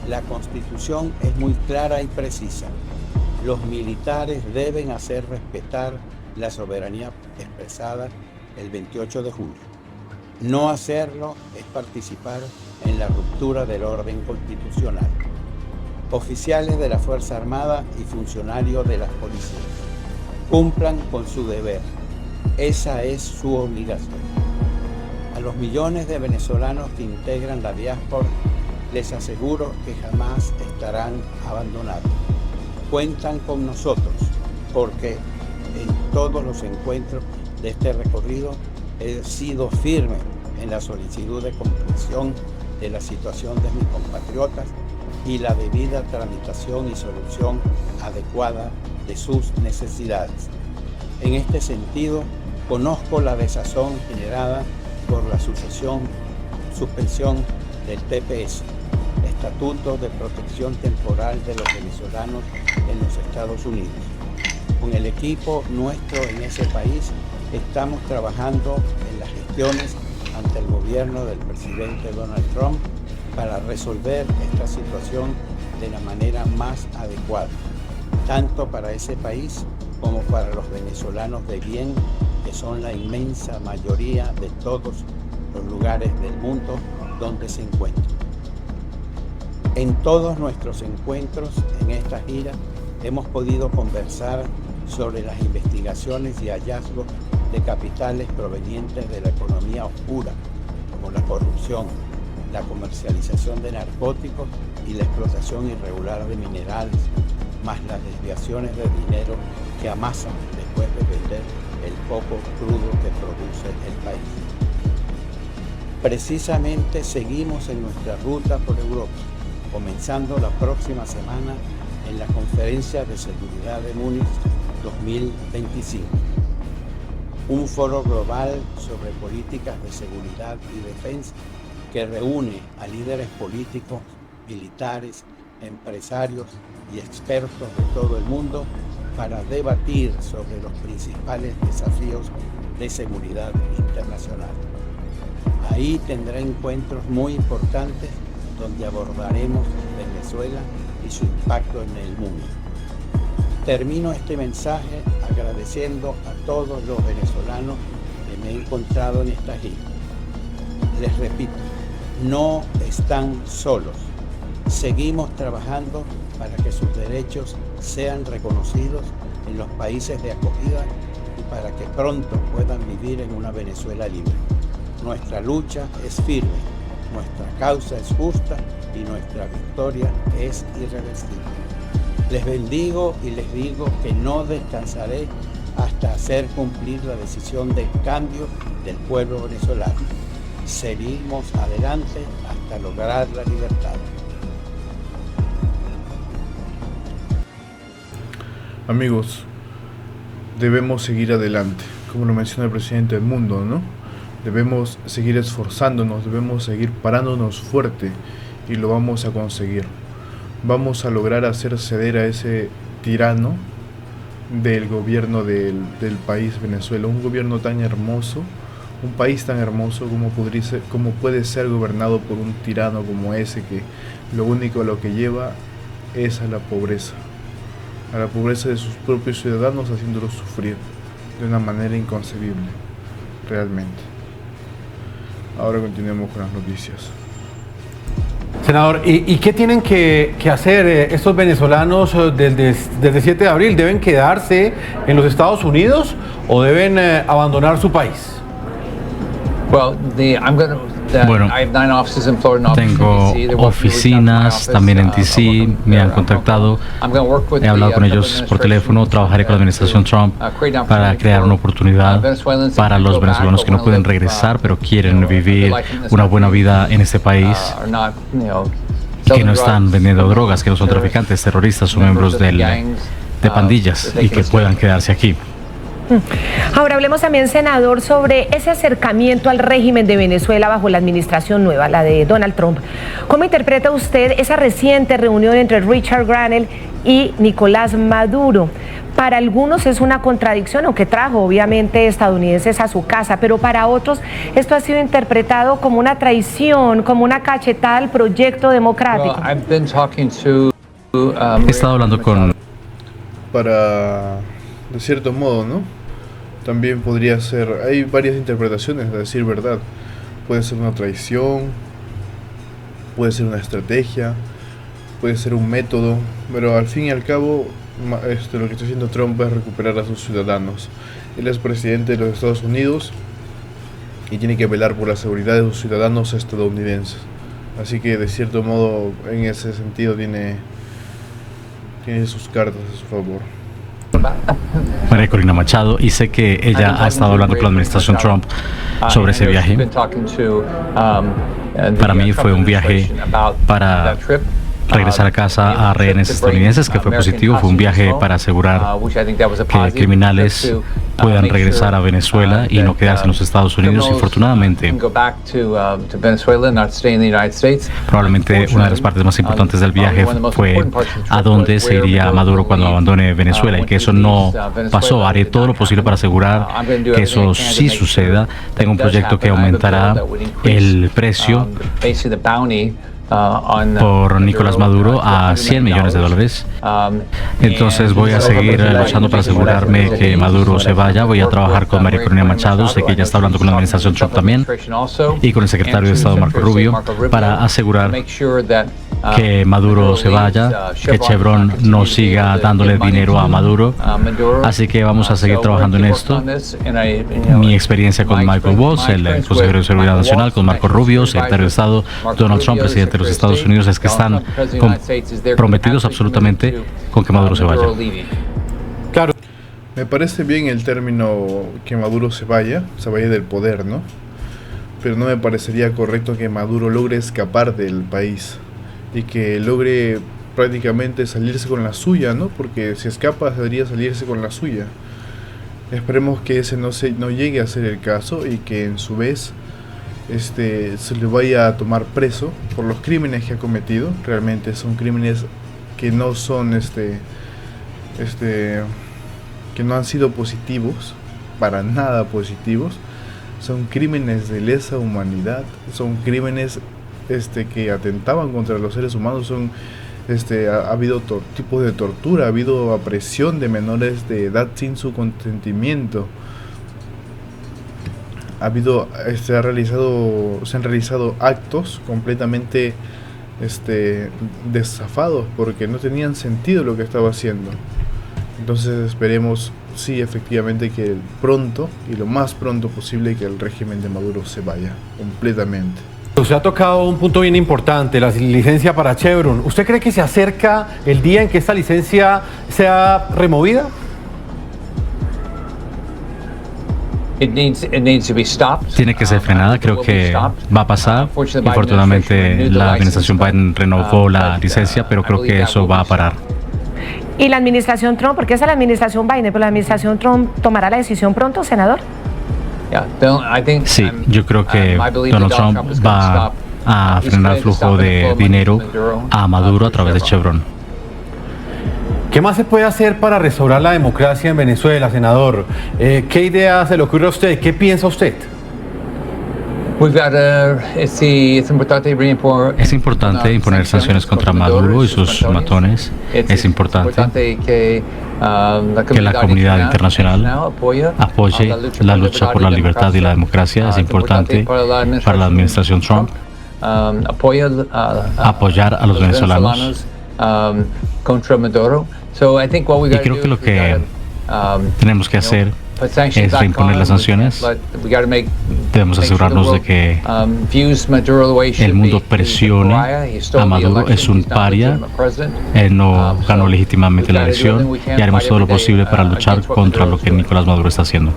La Constitución es muy clara y precisa. Los militares deben hacer respetar la soberanía expresada el 28 de julio. No hacerlo es participar en la ruptura del orden constitucional. Oficiales de la Fuerza Armada y funcionarios de las policías, cumplan con su deber. Esa es su obligación. A los millones de venezolanos que integran la diáspora, les aseguro que jamás estarán abandonados. Cuentan con nosotros, porque en todos los encuentros de este recorrido he sido firme en la solicitud de comprensión de la situación de mis compatriotas y la debida tramitación y solución adecuada de sus necesidades. En este sentido, conozco la desazón generada por la suspensión del TPS, Estatuto de Protección Temporal de los Venezolanos en los Estados Unidos. Con el equipo nuestro en ese país estamos trabajando en las gestiones ante el gobierno del presidente Donald Trump para resolver esta situación de la manera más adecuada, tanto para ese país como para los venezolanos de bien, que son la inmensa mayoría de todos los lugares del mundo donde se encuentran. En todos nuestros encuentros en esta gira hemos podido conversar sobre las investigaciones y hallazgos de capitales provenientes de la economía oscura, como la corrupción, la comercialización de narcóticos y la explotación irregular de minerales, más las desviaciones de dinero que amasan después de vender el poco crudo que produce el país. Precisamente seguimos en nuestra ruta por Europa, comenzando la próxima semana en la Conferencia de Seguridad de Múnich 2025, un foro global sobre políticas de seguridad y defensa que reúne a líderes políticos, militares, empresarios y expertos de todo el mundo para debatir sobre los principales desafíos de seguridad internacional. Ahí tendrá encuentros muy importantes donde abordaremos Venezuela y su impacto en el mundo. Termino este mensaje agradeciendo a todos los venezolanos que me he encontrado en esta gira. Les repito, no están solos. Seguimos trabajando para que sus derechos sean reconocidos en los países de acogida y para que pronto puedan vivir en una Venezuela libre. Nuestra lucha es firme, nuestra causa es justa y nuestra victoria es irreversible. Les bendigo y les digo que no descansaré hasta hacer cumplir la decisión de cambio del pueblo venezolano. Seguimos adelante hasta lograr la libertad. Amigos, debemos seguir adelante, como lo menciona el presidente del mundo, ¿no? Debemos seguir esforzándonos, debemos seguir parándonos fuerte y lo vamos a conseguir. Vamos a lograr hacer ceder a ese tirano del gobierno del país Venezuela, un gobierno tan hermoso, un país tan hermoso como puede ser gobernado por un tirano como ese que lo único a lo que lleva es a la pobreza de sus propios ciudadanos, haciéndolos sufrir de una manera inconcebible, realmente. Ahora continuemos con las noticias. Senador, ¿y qué tienen que hacer estos venezolanos desde 7 de abril? ¿Deben quedarse en los Estados Unidos o deben abandonar su país? Bueno, tengo oficinas también en DC, me han contactado, he hablado con ellos por teléfono, trabajaré con la administración Trump para crear una oportunidad para los venezolanos que no pueden regresar, pero quieren vivir una buena vida en este país, que no están vendiendo drogas, que no son traficantes, terroristas o miembros de pandillas y que puedan quedarse aquí. Ahora hablemos también, senador, sobre ese acercamiento al régimen de Venezuela bajo la administración nueva, la de Donald Trump. ¿Cómo interpreta usted esa reciente reunión entre Richard Grenell y Nicolás Maduro? Para algunos es una contradicción, aunque trajo obviamente estadounidenses a su casa, pero para otros esto ha sido interpretado como una traición, como una cachetada al proyecto democrático. He estado hablando con... De cierto modo, ¿no? También podría ser, hay varias interpretaciones, a decir verdad. Puede ser una traición, puede ser una estrategia, puede ser un método, pero al fin y al cabo lo que está haciendo Trump es recuperar a sus ciudadanos. Él es presidente de los Estados Unidos y tiene que velar por la seguridad de sus ciudadanos estadounidenses. Así que de cierto modo, en ese sentido, tiene sus cartas a su favor. María Corina Machado, y sé que ella ha estado hablando con la administración Trump sobre ese viaje. Para mí fue un viaje para regresar a casa a rehenes estadounidenses, que fue positivo. Fue un viaje para asegurar que criminales puedan regresar a Venezuela y no quedarse en los Estados Unidos. Infortunadamente, probablemente una de las partes más importantes del viaje fue a dónde se iría Maduro cuando abandone Venezuela, y que eso no pasó. Haré todo lo posible para asegurar que eso sí suceda. Tengo un proyecto que aumentará el precio por Nicolás Maduro a $100 millones. Entonces voy a seguir luchando para asegurarme que Maduro se vaya. Voy a trabajar con María Corina Machado, sé que ella está hablando con la administración Trump también, y con el secretario de Estado Marco Rubio, para asegurar que Maduro se vaya, que Chevron no siga dándole dinero a Maduro. Así que vamos a seguir trabajando en esto. Mi experiencia con Michael Waltz, el consejero de Seguridad Nacional, con Marco Rubio, secretario de Estado, Donald Trump, presidente de los Estados Unidos, es que están comprometidos absolutamente con que Maduro se vaya. Claro. Me parece bien el término que Maduro se vaya del poder, ¿no? Pero no me parecería correcto que Maduro logre escapar del país y que logre prácticamente salirse con la suya, ¿no? Porque si escapa debería salirse con la suya. Esperemos que ese no llegue a ser el caso y que en su vez se le vaya a tomar preso por los crímenes que ha cometido. Realmente son crímenes que no son que no han sido positivos, para nada positivos. Son crímenes de lesa humanidad, son crímenes que atentaban contra los seres humanos. Ha habido tipos de tortura, ha habido apresión de menores de edad sin su consentimiento. Se han realizado actos completamente desafados porque no tenían sentido lo que estaba haciendo. Entonces esperemos, sí, efectivamente, que pronto y lo más pronto posible que el régimen de Maduro se vaya completamente. Usted ha tocado un punto bien importante, la licencia para Chevron. ¿Usted cree que se acerca el día en que esta licencia sea removida? Tiene que ser frenada, creo que va a pasar. Infortunadamente la administración Biden renovó la licencia, pero creo que eso va a parar. ¿Y la administración Trump? Porque esa es la administración Biden, pero la administración Trump tomará la decisión pronto, senador. Sí, yo creo que Donald Trump va a frenar el flujo de dinero a Maduro a través de Chevron. ¿Qué más se puede hacer para restaurar la democracia en Venezuela, senador? ¿Qué idea se le ocurre a usted? ¿Qué piensa usted? Es importante imponer sanciones contra Maduro y sus matones. Es importante que la comunidad internacional apoye la lucha por la libertad y la democracia. Es importante para la administración Trump apoyar a los venezolanos. Y creo que lo que tenemos que hacer es reimponer las sanciones. Debemos asegurarnos de que el mundo presione a Maduro. Es un paria, él no ganó legítimamente la elección, y haremos todo lo posible para luchar contra lo que Nicolás Maduro está haciendo.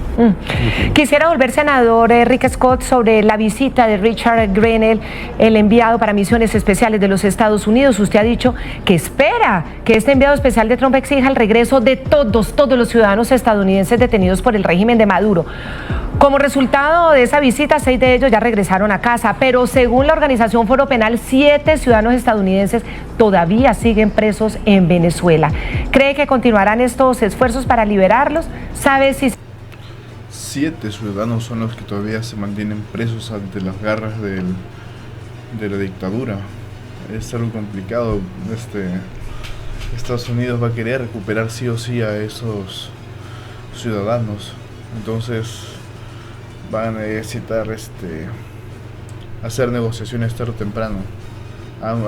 Quisiera volver, senador Rick Scott, sobre la visita de Richard Grenell, el enviado para misiones especiales de los Estados Unidos. Usted ha dicho que espera que este enviado especial de Trump exija el regreso de todos los ciudadanos estadounidenses detenidos por el régimen de Maduro. Como resultado de esa visita, 6 de ellos ya regresaron a casa, pero según la organización Foro Penal, 7 ciudadanos estadounidenses todavía siguen presos en Venezuela. ¿Cree que continuarán estos esfuerzos para liberarlos? ¿Sabe si 7 ciudadanos son los que todavía se mantienen presos ante las garras de la dictadura? Es algo complicado. Estados Unidos va a querer recuperar sí o sí a esos ciudadanos, entonces van a necesitar hacer negociaciones tarde o temprano.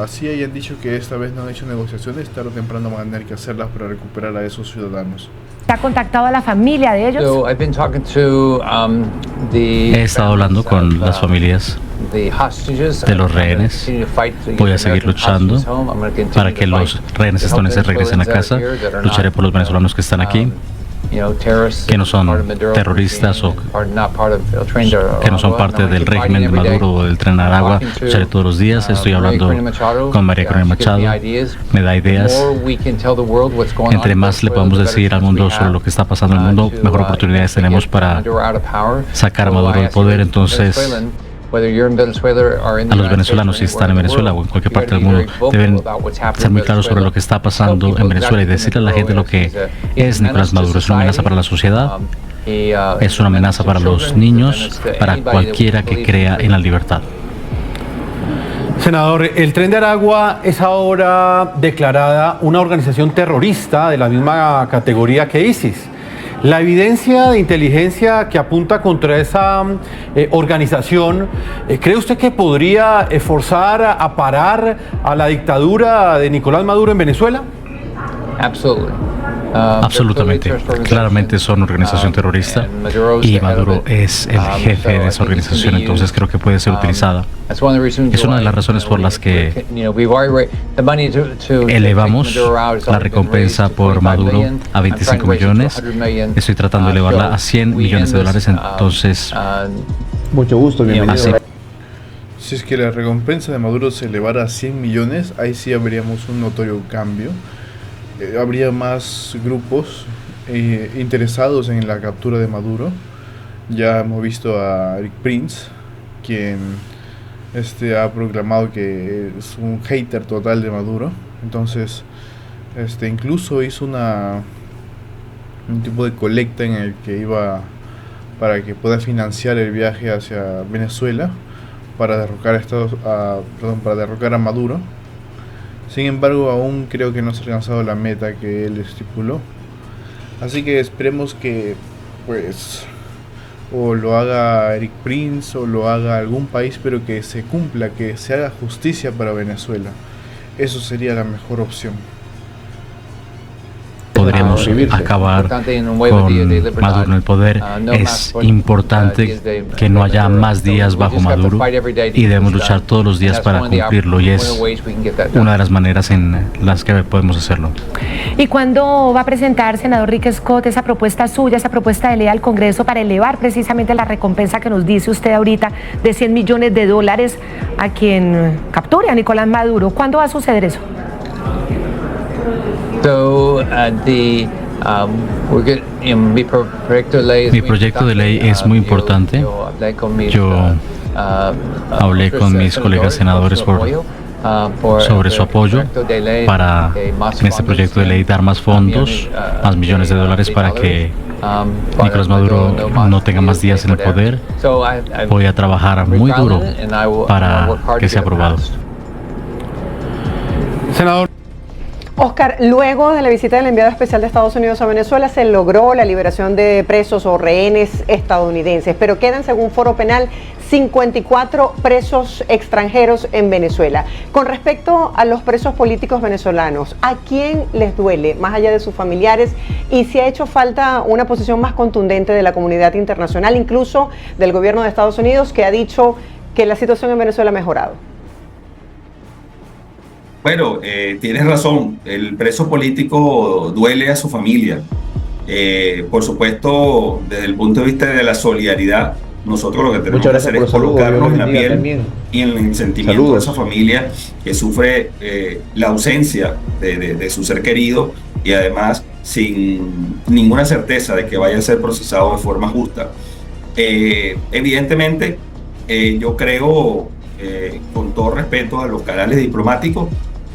Así hayan dicho que esta vez no han hecho negociaciones, tarde o temprano van a tener que hacerlas para recuperar a esos ciudadanos. ¿Ha contactado a la familia de ellos? He estado hablando con las familias de los rehenes. Voy a seguir luchando para que los rehenes estadounidenses regresen a casa. Lucharé por los venezolanos que están aquí. que no son terroristas o que no son parte del régimen de Maduro o del Tren Aragua. Escucharé todos los días, estoy hablando con María Corina Machado, me da ideas. Entre más le podamos decir al mundo sobre lo que está pasando en el mundo, mejor oportunidades tenemos para sacar a Maduro del poder. Entonces, a los venezolanos, si están en Venezuela o en cualquier parte del mundo, deben ser muy claros sobre lo que está pasando en Venezuela y decirle a la gente lo que es Nicolás Maduro. Es una amenaza para la sociedad, es una amenaza para los niños, para cualquiera que crea en la libertad. Senador, el Tren de Aragua es ahora declarada una organización terrorista de la misma categoría que ISIS. La evidencia de inteligencia que apunta contra esa organización, ¿cree usted que podría forzar a parar a la dictadura de Nicolás Maduro en Venezuela? Absolutamente. Claramente son organización terrorista y Maduro es el jefe de esa organización, entonces creo que puede ser utilizada. Es una de las razones por las que elevamos la recompensa por Maduro a 25 millones. Estoy tratando de elevarla a 100 millones de dólares, entonces... Mucho gusto, bienvenido. Si es que la recompensa de Maduro se elevara a 100 millones, ahí sí habríamos un notorio cambio. Habría más grupos interesados en la captura de Maduro. Ya hemos visto a Erik Prince, quien ha proclamado que es un hater total de Maduro. Entonces, incluso hizo un tipo de colecta en el que iba para que pueda financiar el viaje hacia Venezuela para derrocar para derrocar a Maduro. Sin embargo, aún creo que no se ha alcanzado la meta que él estipuló. Así que esperemos que, pues, o lo haga Erik Prince o lo haga algún país, pero que se cumpla, que se haga justicia para Venezuela. Eso sería la mejor opción. Podríamos acabar con Maduro en el poder. Es importante que no haya más días bajo Maduro y debemos luchar todos los días para cumplirlo, y es una de las maneras en las que podemos hacerlo. ¿Y cuándo va a presentar, senador Rick Scott, esa propuesta suya, esa propuesta de ley al Congreso para elevar precisamente la recompensa que nos dice usted ahorita de 100 millones de dólares a quien capture a Nicolás Maduro? ¿Cuándo va a suceder eso? Mi proyecto de ley es muy importante. Yo hablé con mis colegas senadores sobre su apoyo para en este proyecto de ley dar más fondos, más millones de dólares para que Nicolás Maduro no tenga más días en el poder. Voy a trabajar muy duro para que sea aprobado. Senador. Oscar, luego de la visita del enviado especial de Estados Unidos a Venezuela, se logró la liberación de presos o rehenes estadounidenses, pero quedan, según Foro Penal, 54 presos extranjeros en Venezuela. Con respecto a los presos políticos venezolanos, ¿a quién les duele, más allá de sus familiares? Y si ha hecho falta una posición más contundente de la comunidad internacional, incluso del gobierno de Estados Unidos, que ha dicho que la situación en Venezuela ha mejorado. Bueno, tienes razón, el preso político duele a su familia. Por supuesto, desde el punto de vista de la solidaridad, nosotros lo que tenemos que hacer es colocarnos en la piel y en el sentimiento de esa familia que sufre la ausencia de su ser querido y además sin ninguna certeza de que vaya a ser procesado de forma justa. Evidentemente, yo creo, con todo respeto a los canales diplomáticos,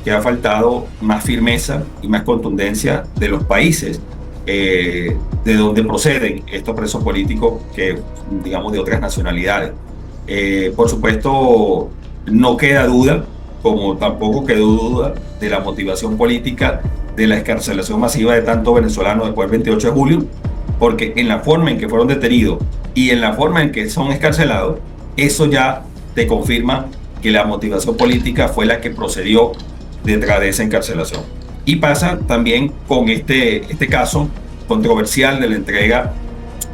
que ha faltado más firmeza y más contundencia de los países de donde proceden estos presos políticos, que digamos de otras nacionalidades. Por supuesto, no queda duda, como tampoco quedó duda de la motivación política de la excarcelación masiva de tantos venezolanos después del 28 de julio, porque en la forma en que fueron detenidos y en la forma en que son excarcelados, eso ya te confirma que la motivación política fue la que procedió detrás de esa encarcelación. Y pasa también con este caso controversial de la entrega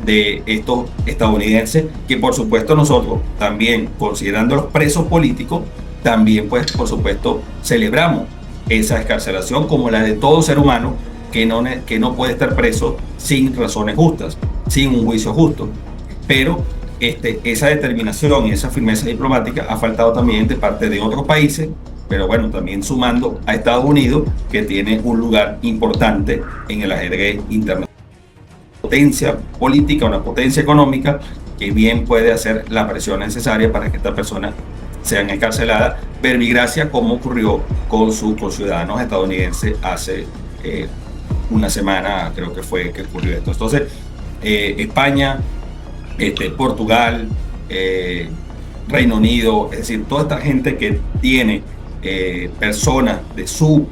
de estos estadounidenses, que por supuesto nosotros también, considerando los presos políticos, también pues por supuesto celebramos esa excarcelación como la de todo ser humano que no puede estar preso sin razones justas, sin un juicio justo. Pero esa determinación y esa firmeza diplomática ha faltado también de parte de otros países, pero bueno, también sumando a Estados Unidos, que tiene un lugar importante en el ajedrez internacional. Una potencia política, una potencia económica, que bien puede hacer la presión necesaria para que estas personas sean encarceladas, verbigracia como ocurrió con sus conciudadanos estadounidenses hace una semana, creo que fue que ocurrió esto. Entonces, España, Portugal, Reino Unido, es decir, toda esta gente que tiene personas de su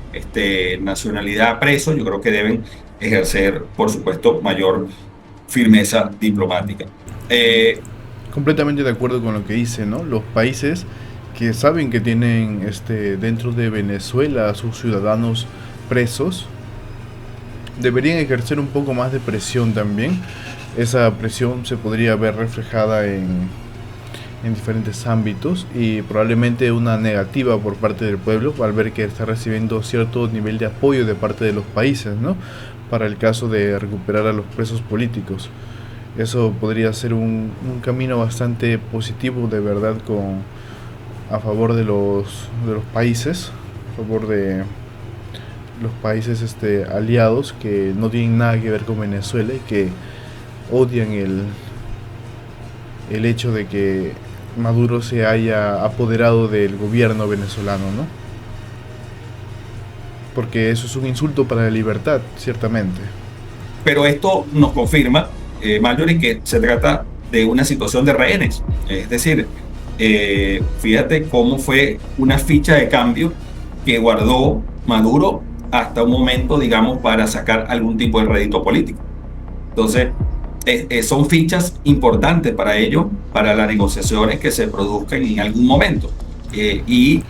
nacionalidad presos, yo creo que deben ejercer, por supuesto, mayor firmeza diplomática. Completamente de acuerdo con lo que dice, ¿no? Los países que saben que tienen dentro de Venezuela a sus ciudadanos presos deberían ejercer un poco más de presión también. Esa presión se podría ver reflejada en diferentes ámbitos, y probablemente una negativa por parte del pueblo al ver que está recibiendo cierto nivel de apoyo de parte de los países, ¿no? Para el caso de recuperar a los presos políticos. Eso podría ser un camino bastante positivo, de verdad, a favor de los países, a favor de los países aliados que no tienen nada que ver con Venezuela y que odian el hecho de que Maduro se haya apoderado del gobierno venezolano, ¿no? Porque eso es un insulto para la libertad, ciertamente. Pero esto nos confirma, Marjorie, que se trata de una situación de rehenes. Es decir, fíjate cómo fue una ficha de cambio que guardó Maduro hasta un momento, digamos, para sacar algún tipo de rédito político. Entonces, son fichas importantes para ellos, para las negociaciones que se produzcan en algún momento. Y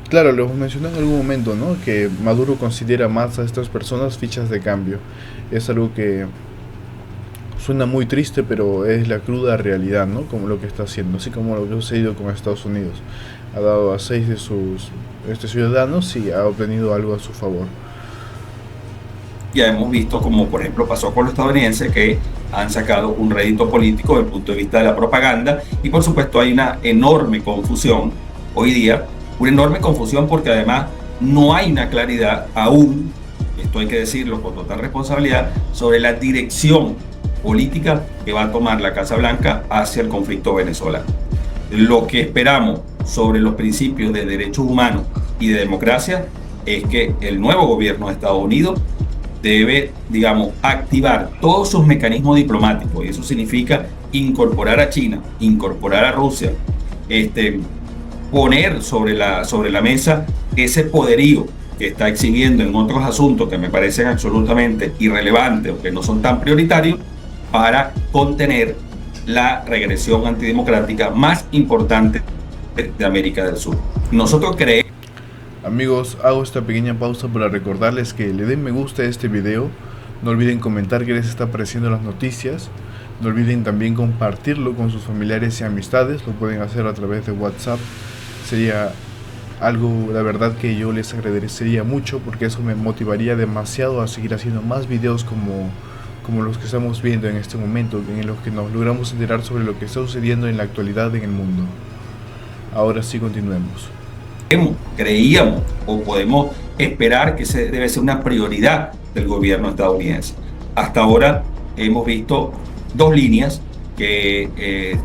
claro, lo mencioné en algún momento, ¿no? Que Maduro considera más a estas personas fichas de cambio. Es algo que suena muy triste, pero es la cruda realidad, ¿no? Como lo que está haciendo, así como lo que ha sucedido con Estados Unidos. Ha dado a 6 de sus ciudadanos y ha obtenido algo a su favor. Ya hemos visto como, por ejemplo, pasó con los estadounidenses, que han sacado un rédito político desde el punto de vista de la propaganda, y por supuesto hay una enorme confusión hoy día, una enorme confusión porque además no hay una claridad aún, esto hay que decirlo con total responsabilidad, sobre la dirección política que va a tomar la Casa Blanca hacia el conflicto venezolano. Lo que esperamos sobre los principios de derechos humanos y de democracia es que el nuevo gobierno de Estados Unidos debe, digamos, activar todos sus mecanismos diplomáticos, y eso significa incorporar a China, incorporar a Rusia, poner sobre la mesa ese poderío que está exhibiendo en otros asuntos que me parecen absolutamente irrelevantes o que no son tan prioritarios, para contener la regresión antidemocrática más importante de América del Sur. Nosotros creemos... Amigos, hago esta pequeña pausa para recordarles que le den me gusta a este video. No olviden comentar qué les está pareciendo las noticias. No olviden también compartirlo con sus familiares y amistades. Lo pueden hacer a través de WhatsApp. Sería algo, la verdad, que yo les agradecería mucho, porque eso me motivaría demasiado a seguir haciendo más videos como los que estamos viendo en este momento, en los que nos logramos enterar sobre lo que está sucediendo en la actualidad en el mundo. Ahora sí, continuemos. Creíamos o podemos esperar que ese debe ser una prioridad del gobierno estadounidense. Hasta ahora hemos visto dos líneas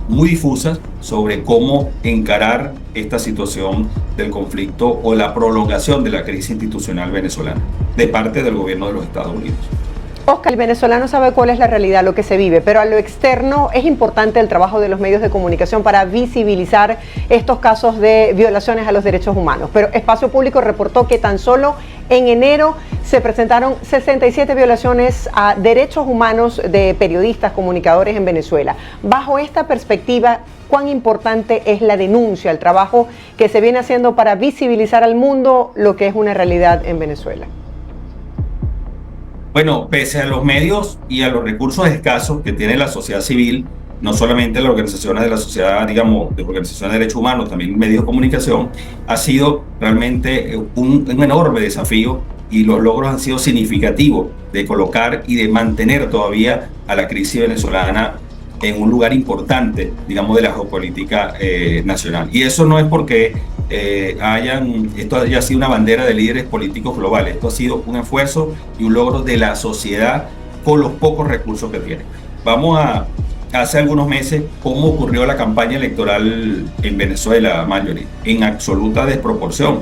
muy difusas sobre cómo encarar esta situación del conflicto o la prolongación de la crisis institucional venezolana de parte del gobierno de los Estados Unidos. Oscar, el venezolano sabe cuál es la realidad, lo que se vive, pero a lo externo es importante el trabajo de los medios de comunicación para visibilizar estos casos de violaciones a los derechos humanos. Pero Espacio Público reportó que tan solo en enero se presentaron 67 violaciones a derechos humanos de periodistas, comunicadores en Venezuela. Bajo esta perspectiva, ¿cuán importante es la denuncia, el trabajo que se viene haciendo para visibilizar al mundo lo que es una realidad en Venezuela? Bueno, pese a los medios y a los recursos escasos que tiene la sociedad civil, no solamente las organizaciones de la sociedad, digamos, de organizaciones de derechos humanos, también medios de comunicación, ha sido realmente un enorme desafío, y los logros han sido significativos de colocar y de mantener todavía a la crisis venezolana en un lugar importante, digamos, de la geopolítica nacional. Y eso no es porque esto haya sido una bandera de líderes políticos globales. Esto ha sido un esfuerzo y un logro de la sociedad con los pocos recursos que tiene. Vamos a hace algunos meses cómo ocurrió la campaña electoral en Venezuela, Marjorie, en absoluta desproporción.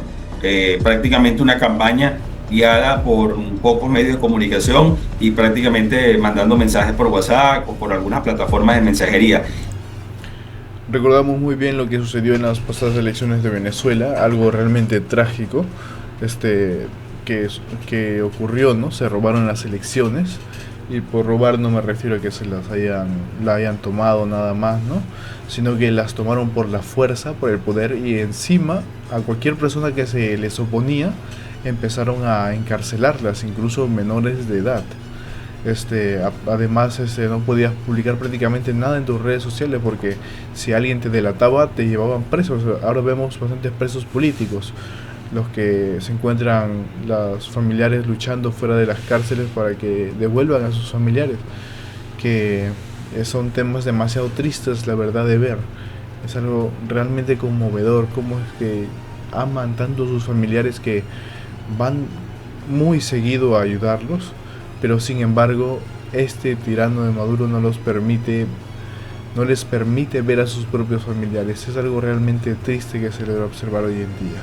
Prácticamente una campaña guiada por pocos medios de comunicación y prácticamente mandando mensajes por WhatsApp o por algunas plataformas de mensajería. Recordamos muy bien lo que sucedió en las pasadas elecciones de Venezuela, algo realmente trágico que ocurrió, ¿no? Se robaron las elecciones, y por robar no me refiero a que la hayan tomado nada más, ¿no? Sino que las tomaron por la fuerza, por el poder, y encima a cualquier persona que se les oponía empezaron a encarcelarlas, incluso menores de edad. Además no podías publicar prácticamente nada en tus redes sociales, porque si alguien te delataba te llevaban presos. Ahora vemos bastantes presos políticos, los que se encuentran los familiares luchando fuera de las cárceles para que devuelvan a sus familiares, que son temas demasiado tristes, la verdad, de ver. Es algo realmente conmovedor, cómo es que aman tanto a sus familiares que van muy seguido a ayudarlos, pero sin embargo este tirano de Maduro no les permite ver a sus propios familiares. Es algo realmente triste que se logra observar hoy en día.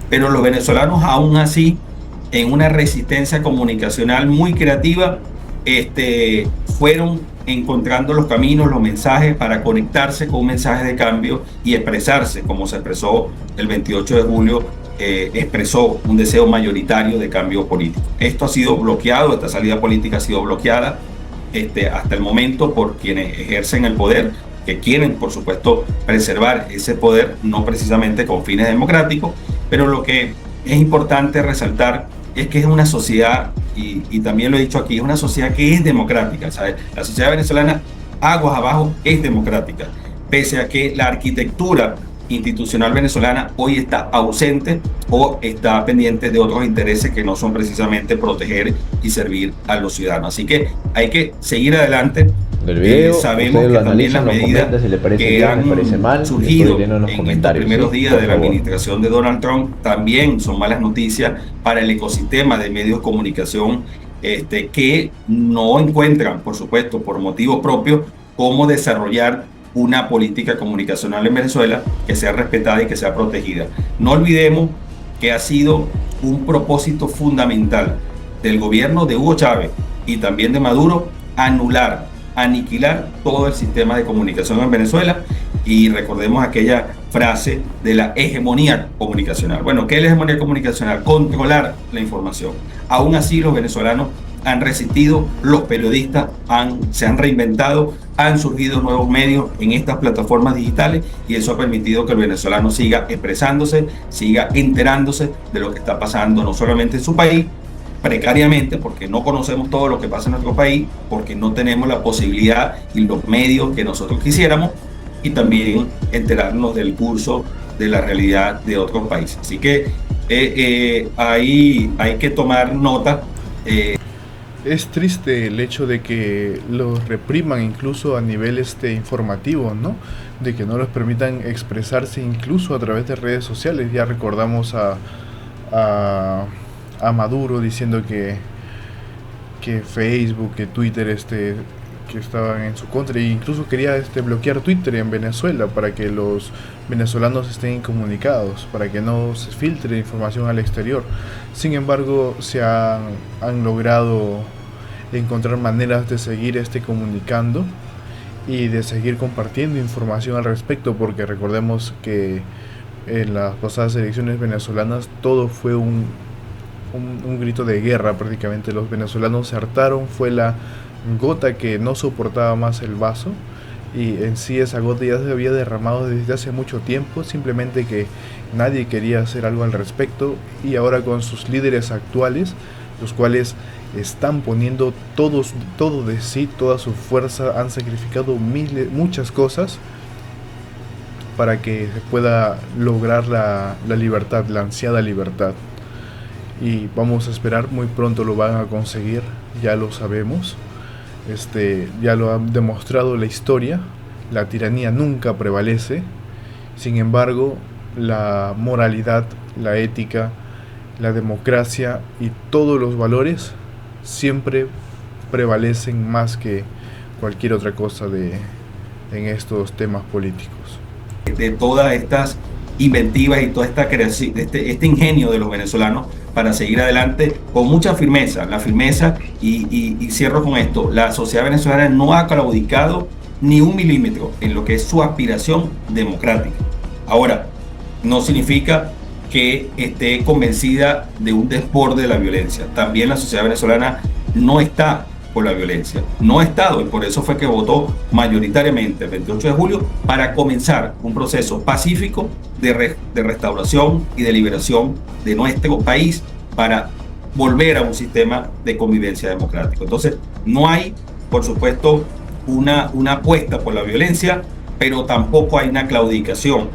Pero los venezolanos, aún así, en una resistencia comunicacional muy creativa, fueron encontrando los caminos, los mensajes para conectarse con un mensaje de cambio y expresarse, como se expresó el 28 de julio, expresó un deseo mayoritario de cambio político. Esto ha sido bloqueado, esta salida política ha sido bloqueada hasta el momento por quienes ejercen el poder, que quieren, por supuesto, preservar ese poder, no precisamente con fines democráticos, pero lo que es importante resaltar es que es una sociedad, y también lo he dicho aquí, es una sociedad que es democrática, ¿sabes? La sociedad venezolana, aguas abajo, es democrática, pese a que la arquitectura institucional venezolana hoy está ausente o está pendiente de otros intereses que no son precisamente proteger y servir a los ciudadanos. Así que hay que seguir adelante. Sabemos que también las medidas que han surgido en estos primeros días de la administración de Donald Trump también son malas noticias para el ecosistema de medios de comunicación que no encuentran, por supuesto, por motivos propios, cómo desarrollar una política comunicacional en Venezuela que sea respetada y que sea protegida. No olvidemos que ha sido un propósito fundamental del gobierno de Hugo Chávez y también de Maduro aniquilar todo el sistema de comunicación en Venezuela, y recordemos aquella frase de la hegemonía comunicacional. Bueno, ¿qué es la hegemonía comunicacional? Controlar la información. Aún así, los venezolanos han resistido, los periodistas se han reinventado, han surgido nuevos medios en estas plataformas digitales, y eso ha permitido que el venezolano siga expresándose, siga enterándose de lo que está pasando no solamente en su país, precariamente, porque no conocemos todo lo que pasa en nuestro país, porque no tenemos la posibilidad y los medios que nosotros quisiéramos, y también enterarnos del curso de la realidad de otros países. Así que ahí hay que tomar nota. Es triste el hecho de que los repriman incluso a nivel informativo, ¿no? De que no les permitan expresarse incluso a través de redes sociales. Ya recordamos a Maduro diciendo que Facebook, que Twitter, que estaban en su contra, e incluso quería bloquear Twitter en Venezuela para que los venezolanos estén incomunicados, para que no se filtre información al exterior. Sin embargo, se han logrado encontrar maneras de seguir comunicando y de seguir compartiendo información al respecto, porque recordemos que en las pasadas elecciones venezolanas todo fue un grito de guerra prácticamente. Los venezolanos se hartaron, fue la gota que no soportaba más el vaso, y en sí esa gota ya se había derramado desde hace mucho tiempo, simplemente que nadie quería hacer algo al respecto, y ahora con sus líderes actuales los cuales están poniendo todo de sí, toda su fuerza, han sacrificado muchas cosas para que se pueda lograr la libertad, la ansiada libertad. Y vamos a esperar, muy pronto lo van a conseguir, ya lo sabemos. Ya lo ha demostrado la historia, la tiranía nunca prevalece. Sin embargo, la moralidad, la ética, la democracia y todos los valores siempre prevalecen más que cualquier otra cosa en estos temas políticos. De todas estas inventivas y toda esta creación, este ingenio de los venezolanos para seguir adelante con mucha firmeza, y cierro con esto: la sociedad venezolana no ha claudicado ni un milímetro en lo que es su aspiración democrática. Ahora, no significa que esté convencida de un desborde de la violencia. También la sociedad venezolana no está por la violencia, no ha estado, y por eso fue que votó mayoritariamente el 28 de julio para comenzar un proceso pacífico de restauración y de liberación de nuestro país para volver a un sistema de convivencia democrático. Entonces, no hay, por supuesto, una apuesta por la violencia, pero tampoco hay una claudicación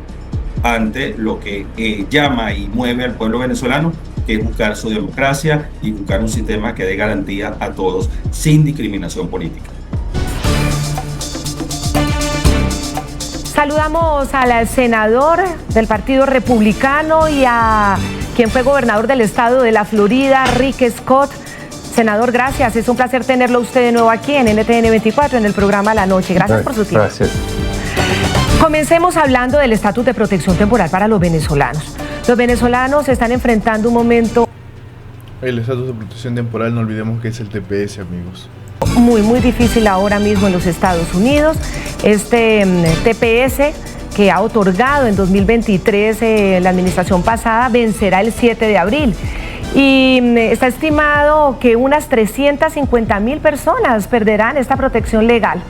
ante lo que llama y mueve al pueblo venezolano, que es buscar su democracia y buscar un sistema que dé garantía a todos sin discriminación política. Saludamos al senador del Partido Republicano y a quien fue gobernador del estado de la Florida, Rick Scott. Senador, gracias. Es un placer tenerlo usted de nuevo aquí en NTN 24 en el programa La Noche. Gracias por su tiempo. Gracias. Comencemos hablando del estatus de protección temporal para los venezolanos. Los venezolanos están enfrentando un momento... El estatus de protección temporal, no olvidemos que es el TPS, amigos. Muy difícil ahora mismo en los Estados Unidos. Este TPS que ha otorgado en 2023 la administración pasada vencerá el 7 de abril. Y está estimado que unas 350,000 personas perderán esta protección legal.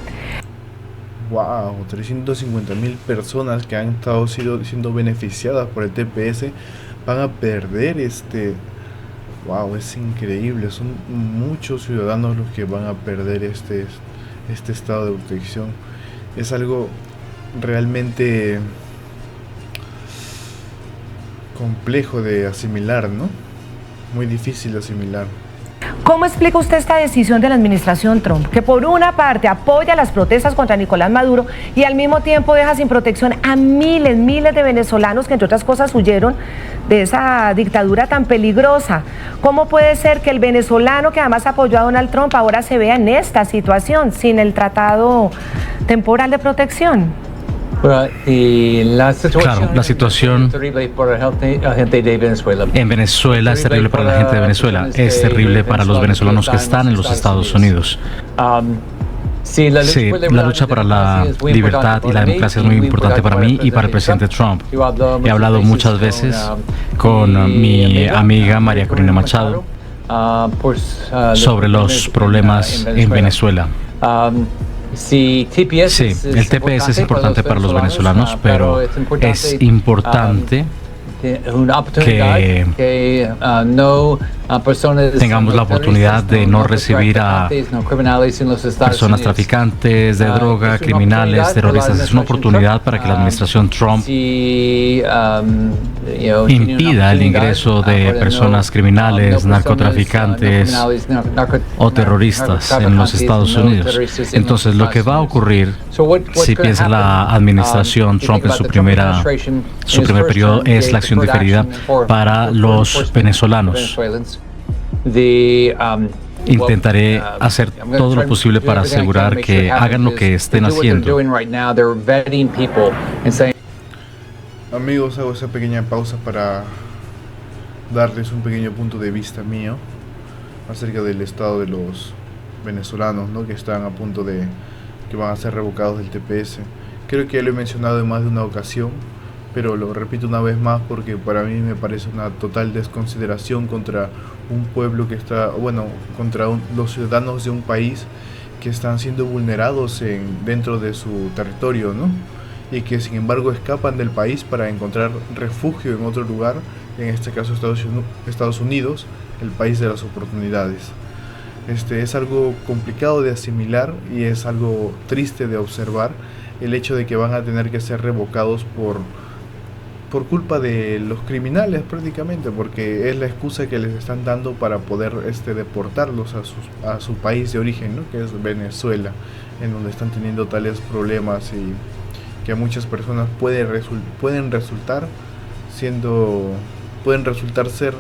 Wow, 350,000 personas que han estado siendo beneficiadas por el TPS van a perder Wow, es increíble, son muchos ciudadanos los que van a perder este estado de protección. Es algo realmente complejo de asimilar, ¿no? Muy difícil de asimilar. ¿Cómo explica usted esta decisión de la administración Trump, que por una parte apoya las protestas contra Nicolás Maduro y al mismo tiempo deja sin protección a miles de venezolanos que entre otras cosas huyeron de esa dictadura tan peligrosa? ¿Cómo puede ser que el venezolano que además apoyó a Donald Trump ahora se vea en esta situación sin el tratado temporal de protección? Claro, la situación en Venezuela es terrible para la gente de Venezuela, es terrible para los venezolanos que están en los Estados Unidos. Sí, la lucha para la libertad y la democracia es muy importante para mí y para el presidente Trump. He hablado muchas veces con mi amiga María Corina Machado sobre los problemas en Venezuela. Sí, el TPS es importante para los venezolanos, pero es importante que tengamos la oportunidad de no recibir a personas traficantes de droga, criminales, terroristas. Es una oportunidad para que la administración Trump impida el ingreso de personas criminales, narcotraficantes o terroristas en los Estados Unidos. Entonces, lo que va a ocurrir, si piensa la administración Trump en su primer periodo, es la acción diferida para los venezolanos. Intentaré hacer todo lo posible para asegurar que hagan lo que estén haciendo. Amigos, hago esa pequeña pausa para darles un pequeño punto de vista mío acerca del estado de los venezolanos, ¿no?, que están a punto de que van a ser revocados del TPS. Creo que ya lo he mencionado en más de una ocasión, pero lo repito una vez más porque para mí me parece una total desconsideración contra un pueblo que está, contra los ciudadanos de un país que están siendo vulnerados dentro de su territorio, ¿no? Y que sin embargo escapan del país para encontrar refugio en otro lugar en este caso Estados Unidos, el país de las oportunidades. Es algo complicado de asimilar y es algo triste de observar el hecho de que van a tener que ser revocados por culpa de los criminales prácticamente, porque es la excusa que les están dando para poder deportarlos a su país de origen, ¿no? Que es Venezuela, en donde están teniendo tales problemas y que a muchas personas pueden resultar ser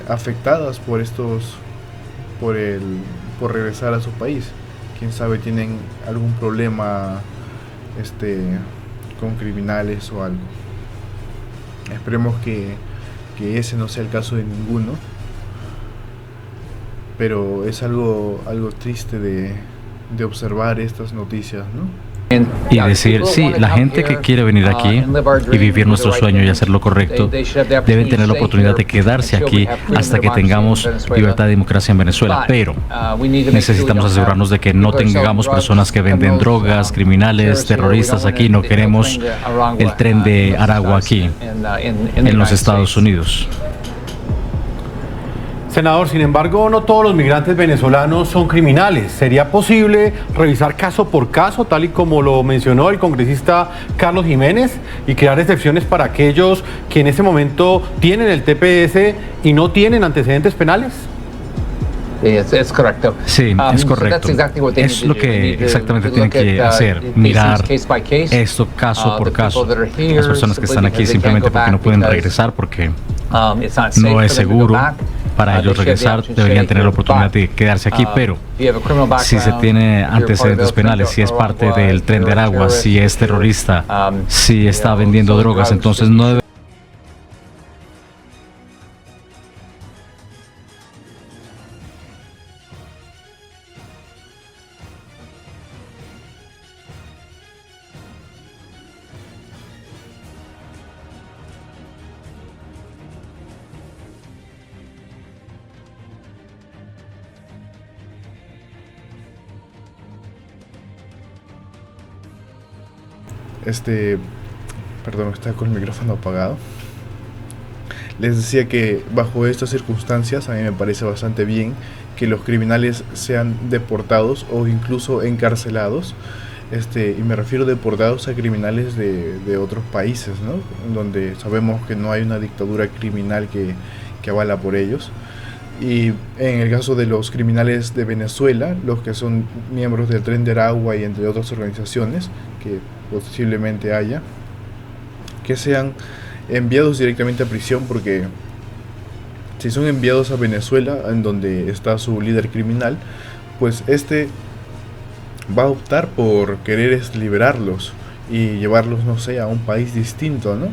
afectadas por por regresar a su país. Quién sabe, tienen algún problema con criminales o algo. Esperemos que ese no sea el caso de ninguno, pero es algo triste de observar estas noticias, ¿no? Y decir, sí, la gente que quiere venir aquí y vivir nuestro sueño y hacer lo correcto, deben tener la oportunidad de quedarse aquí hasta que tengamos libertad y democracia en Venezuela. Pero necesitamos asegurarnos de que no tengamos personas que venden drogas, criminales, terroristas aquí. No queremos el tren de Aragua aquí, en los Estados Unidos. Senador, sin embargo, no todos los migrantes venezolanos son criminales. ¿Sería posible revisar caso por caso, tal y como lo mencionó el congresista Carlos Jiménez, y crear excepciones para aquellos que en ese momento tienen el TPS y no tienen antecedentes penales? Es correcto. Sí, es correcto. Es lo que exactamente tienen que hacer, mirar esto caso por caso. Las personas que están aquí simplemente porque no pueden regresar, porque no es seguro para ellos regresar, deberían tener la oportunidad de quedarse aquí, pero si se tiene antecedentes penales, si es parte del tren de Aragua, si es terrorista, si está vendiendo drogas, entonces no debe. Perdón, estaba con el micrófono apagado. Les decía que bajo estas circunstancias a mí me parece bastante bien que los criminales sean deportados o incluso encarcelados, y me refiero deportados a criminales de otros países, ¿no? Donde sabemos que no hay una dictadura criminal que avala por ellos. Y en el caso de los criminales de Venezuela, los que son miembros del Tren de Aragua y entre otras organizaciones que posiblemente haya, que sean enviados directamente a prisión, porque si son enviados a Venezuela, en donde está su líder criminal, pues va a optar por querer liberarlos y llevarlos, no sé, a un país distinto, ¿no?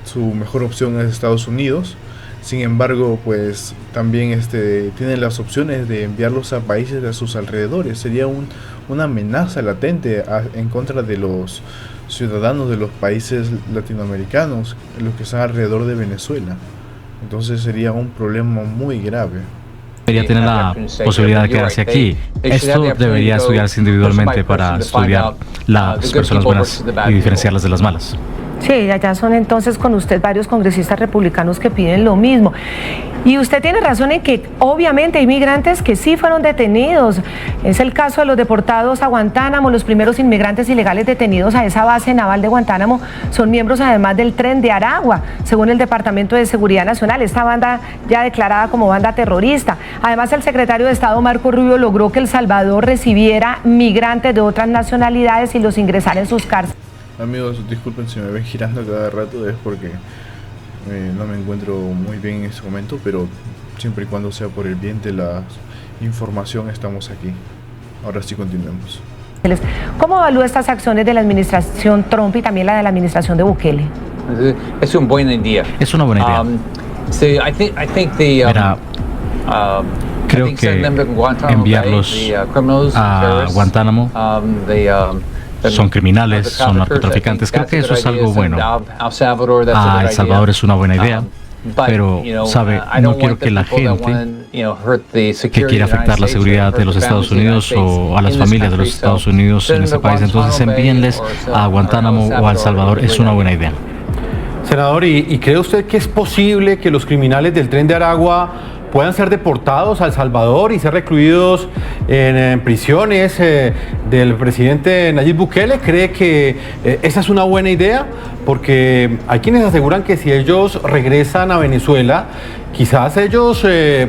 Su mejor opción es Estados Unidos. Sin embargo, pues también tienen las opciones de enviarlos a países de sus alrededores. Sería una amenaza latente en contra de los ciudadanos de los países latinoamericanos, los que están alrededor de Venezuela. Entonces sería un problema muy grave. Debería tener la posibilidad de quedarse aquí. Esto debería estudiarse individualmente para estudiar las personas buenas y diferenciarlas de las malas. Sí, allá son entonces con usted varios congresistas republicanos que piden lo mismo. Y usted tiene razón en que obviamente hay migrantes que sí fueron detenidos. Es el caso de los deportados a Guantánamo. Los primeros inmigrantes ilegales detenidos a esa base naval de Guantánamo son miembros además del Tren de Aragua, según el Departamento de Seguridad Nacional. Esta banda ya declarada como banda terrorista. Además, el secretario de Estado Marco Rubio logró que El Salvador recibiera migrantes de otras nacionalidades y los ingresara en sus cárceles. Amigos, disculpen si me ven girando cada rato, es porque no me encuentro muy bien en este momento, pero siempre y cuando sea por el bien de la información estamos aquí. Ahora sí, continuemos. ¿Cómo evalúa estas acciones de la administración Trump y también la de la administración de Bukele? Es una buena idea. Es una buena idea. Mira, creo que enviarlos a Guantánamo son criminales, son narcotraficantes. Creo que eso es algo bueno. El Salvador es una buena idea, pero, ¿sabe? No quiero que la gente que quiera afectar la seguridad de los Estados Unidos o a las familias de los Estados Unidos en ese país, entonces envíenles a Guantánamo o a El Salvador. Es una buena idea. Senador, ¿y cree usted que es posible que los criminales del Tren de Aragua puedan ser deportados a El Salvador y ser recluidos en prisiones del presidente Nayib Bukele? ¿Cree que esa es una buena idea? Porque hay quienes aseguran que si ellos regresan a Venezuela, quizás ellos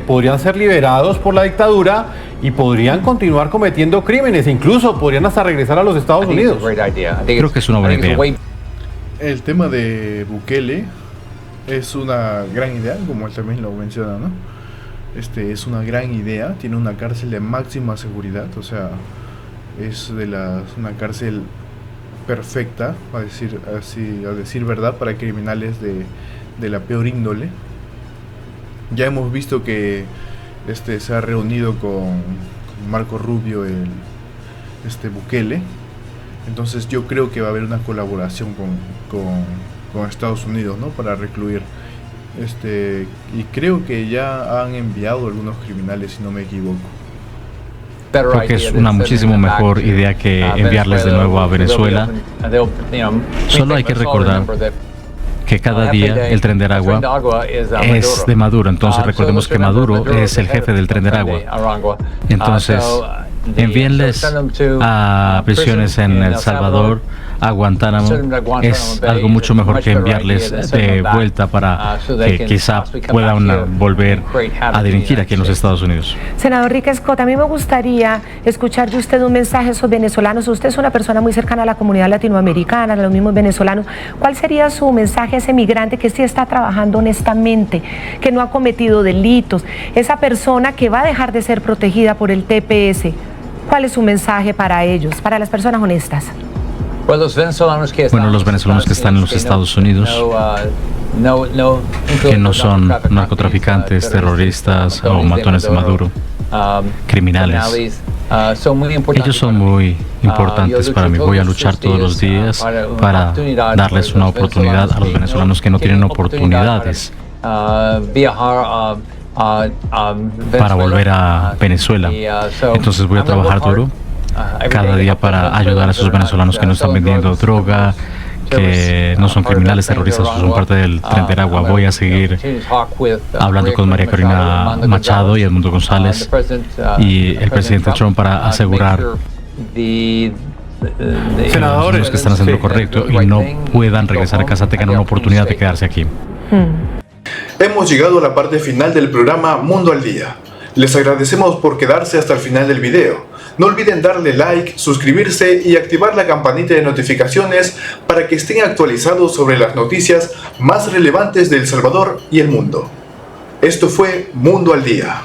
podrían ser liberados por la dictadura y podrían continuar cometiendo crímenes, incluso podrían hasta regresar a los Estados Unidos. Creo que es una buena idea. El tema de Bukele es una gran idea, como él también lo menciona, ¿no? Es una gran idea, tiene una cárcel de máxima seguridad, o sea, es una cárcel perfecta, a decir verdad, para criminales de la peor índole. Ya hemos visto que se ha reunido con Marco Rubio, Bukele. Entonces yo creo que va a haber una colaboración con Estados Unidos, ¿no? Para recluir. Y creo que ya han enviado algunos criminales, si no me equivoco. Creo que es una muchísimo mejor idea que enviarles de nuevo a Venezuela. Solo hay que recordar que cada día el Tren de Aragua es de Maduro. Entonces recordemos que Maduro es el jefe del Tren de Aragua. Entonces envíenles a prisiones en El Salvador, a Guantánamo. Es algo mucho mejor que enviarles de vuelta para que quizá puedan volver a delinquir aquí en los Estados Unidos. Senador Rick Scott, a mí me gustaría escuchar de usted un mensaje a esos venezolanos. Usted es una persona muy cercana a la comunidad latinoamericana, a los mismos venezolanos. ¿Cuál sería su mensaje a ese migrante que sí está trabajando honestamente, que no ha cometido delitos, esa persona que va a dejar de ser protegida por el TPS? ¿Cuál es su mensaje para ellos, para las personas honestas? Bueno, los venezolanos que están en los Estados Unidos, que no son narcotraficantes, terroristas o matones de Maduro, criminales, ellos son muy importantes para mí. Voy a luchar todos los días para darles una oportunidad a los venezolanos que no tienen oportunidades para volver a Venezuela. Entonces voy a trabajar duro cada día para ayudar a esos venezolanos que no están vendiendo droga, que no son criminales, terroristas o son parte del Tren de Aragua. Voy a seguir hablando con María Corina Machado y Edmundo González y el presidente Trump para asegurar Senadores, los que están haciendo lo correcto y no puedan regresar a casa, tengan una oportunidad de quedarse aquí. Hemos llegado a la parte final del programa Mundo al Día. Les agradecemos por quedarse hasta el final del video. No olviden darle like, suscribirse y activar la campanita de notificaciones para que estén actualizados sobre las noticias más relevantes de El Salvador y el mundo. Esto fue Mundo al Día.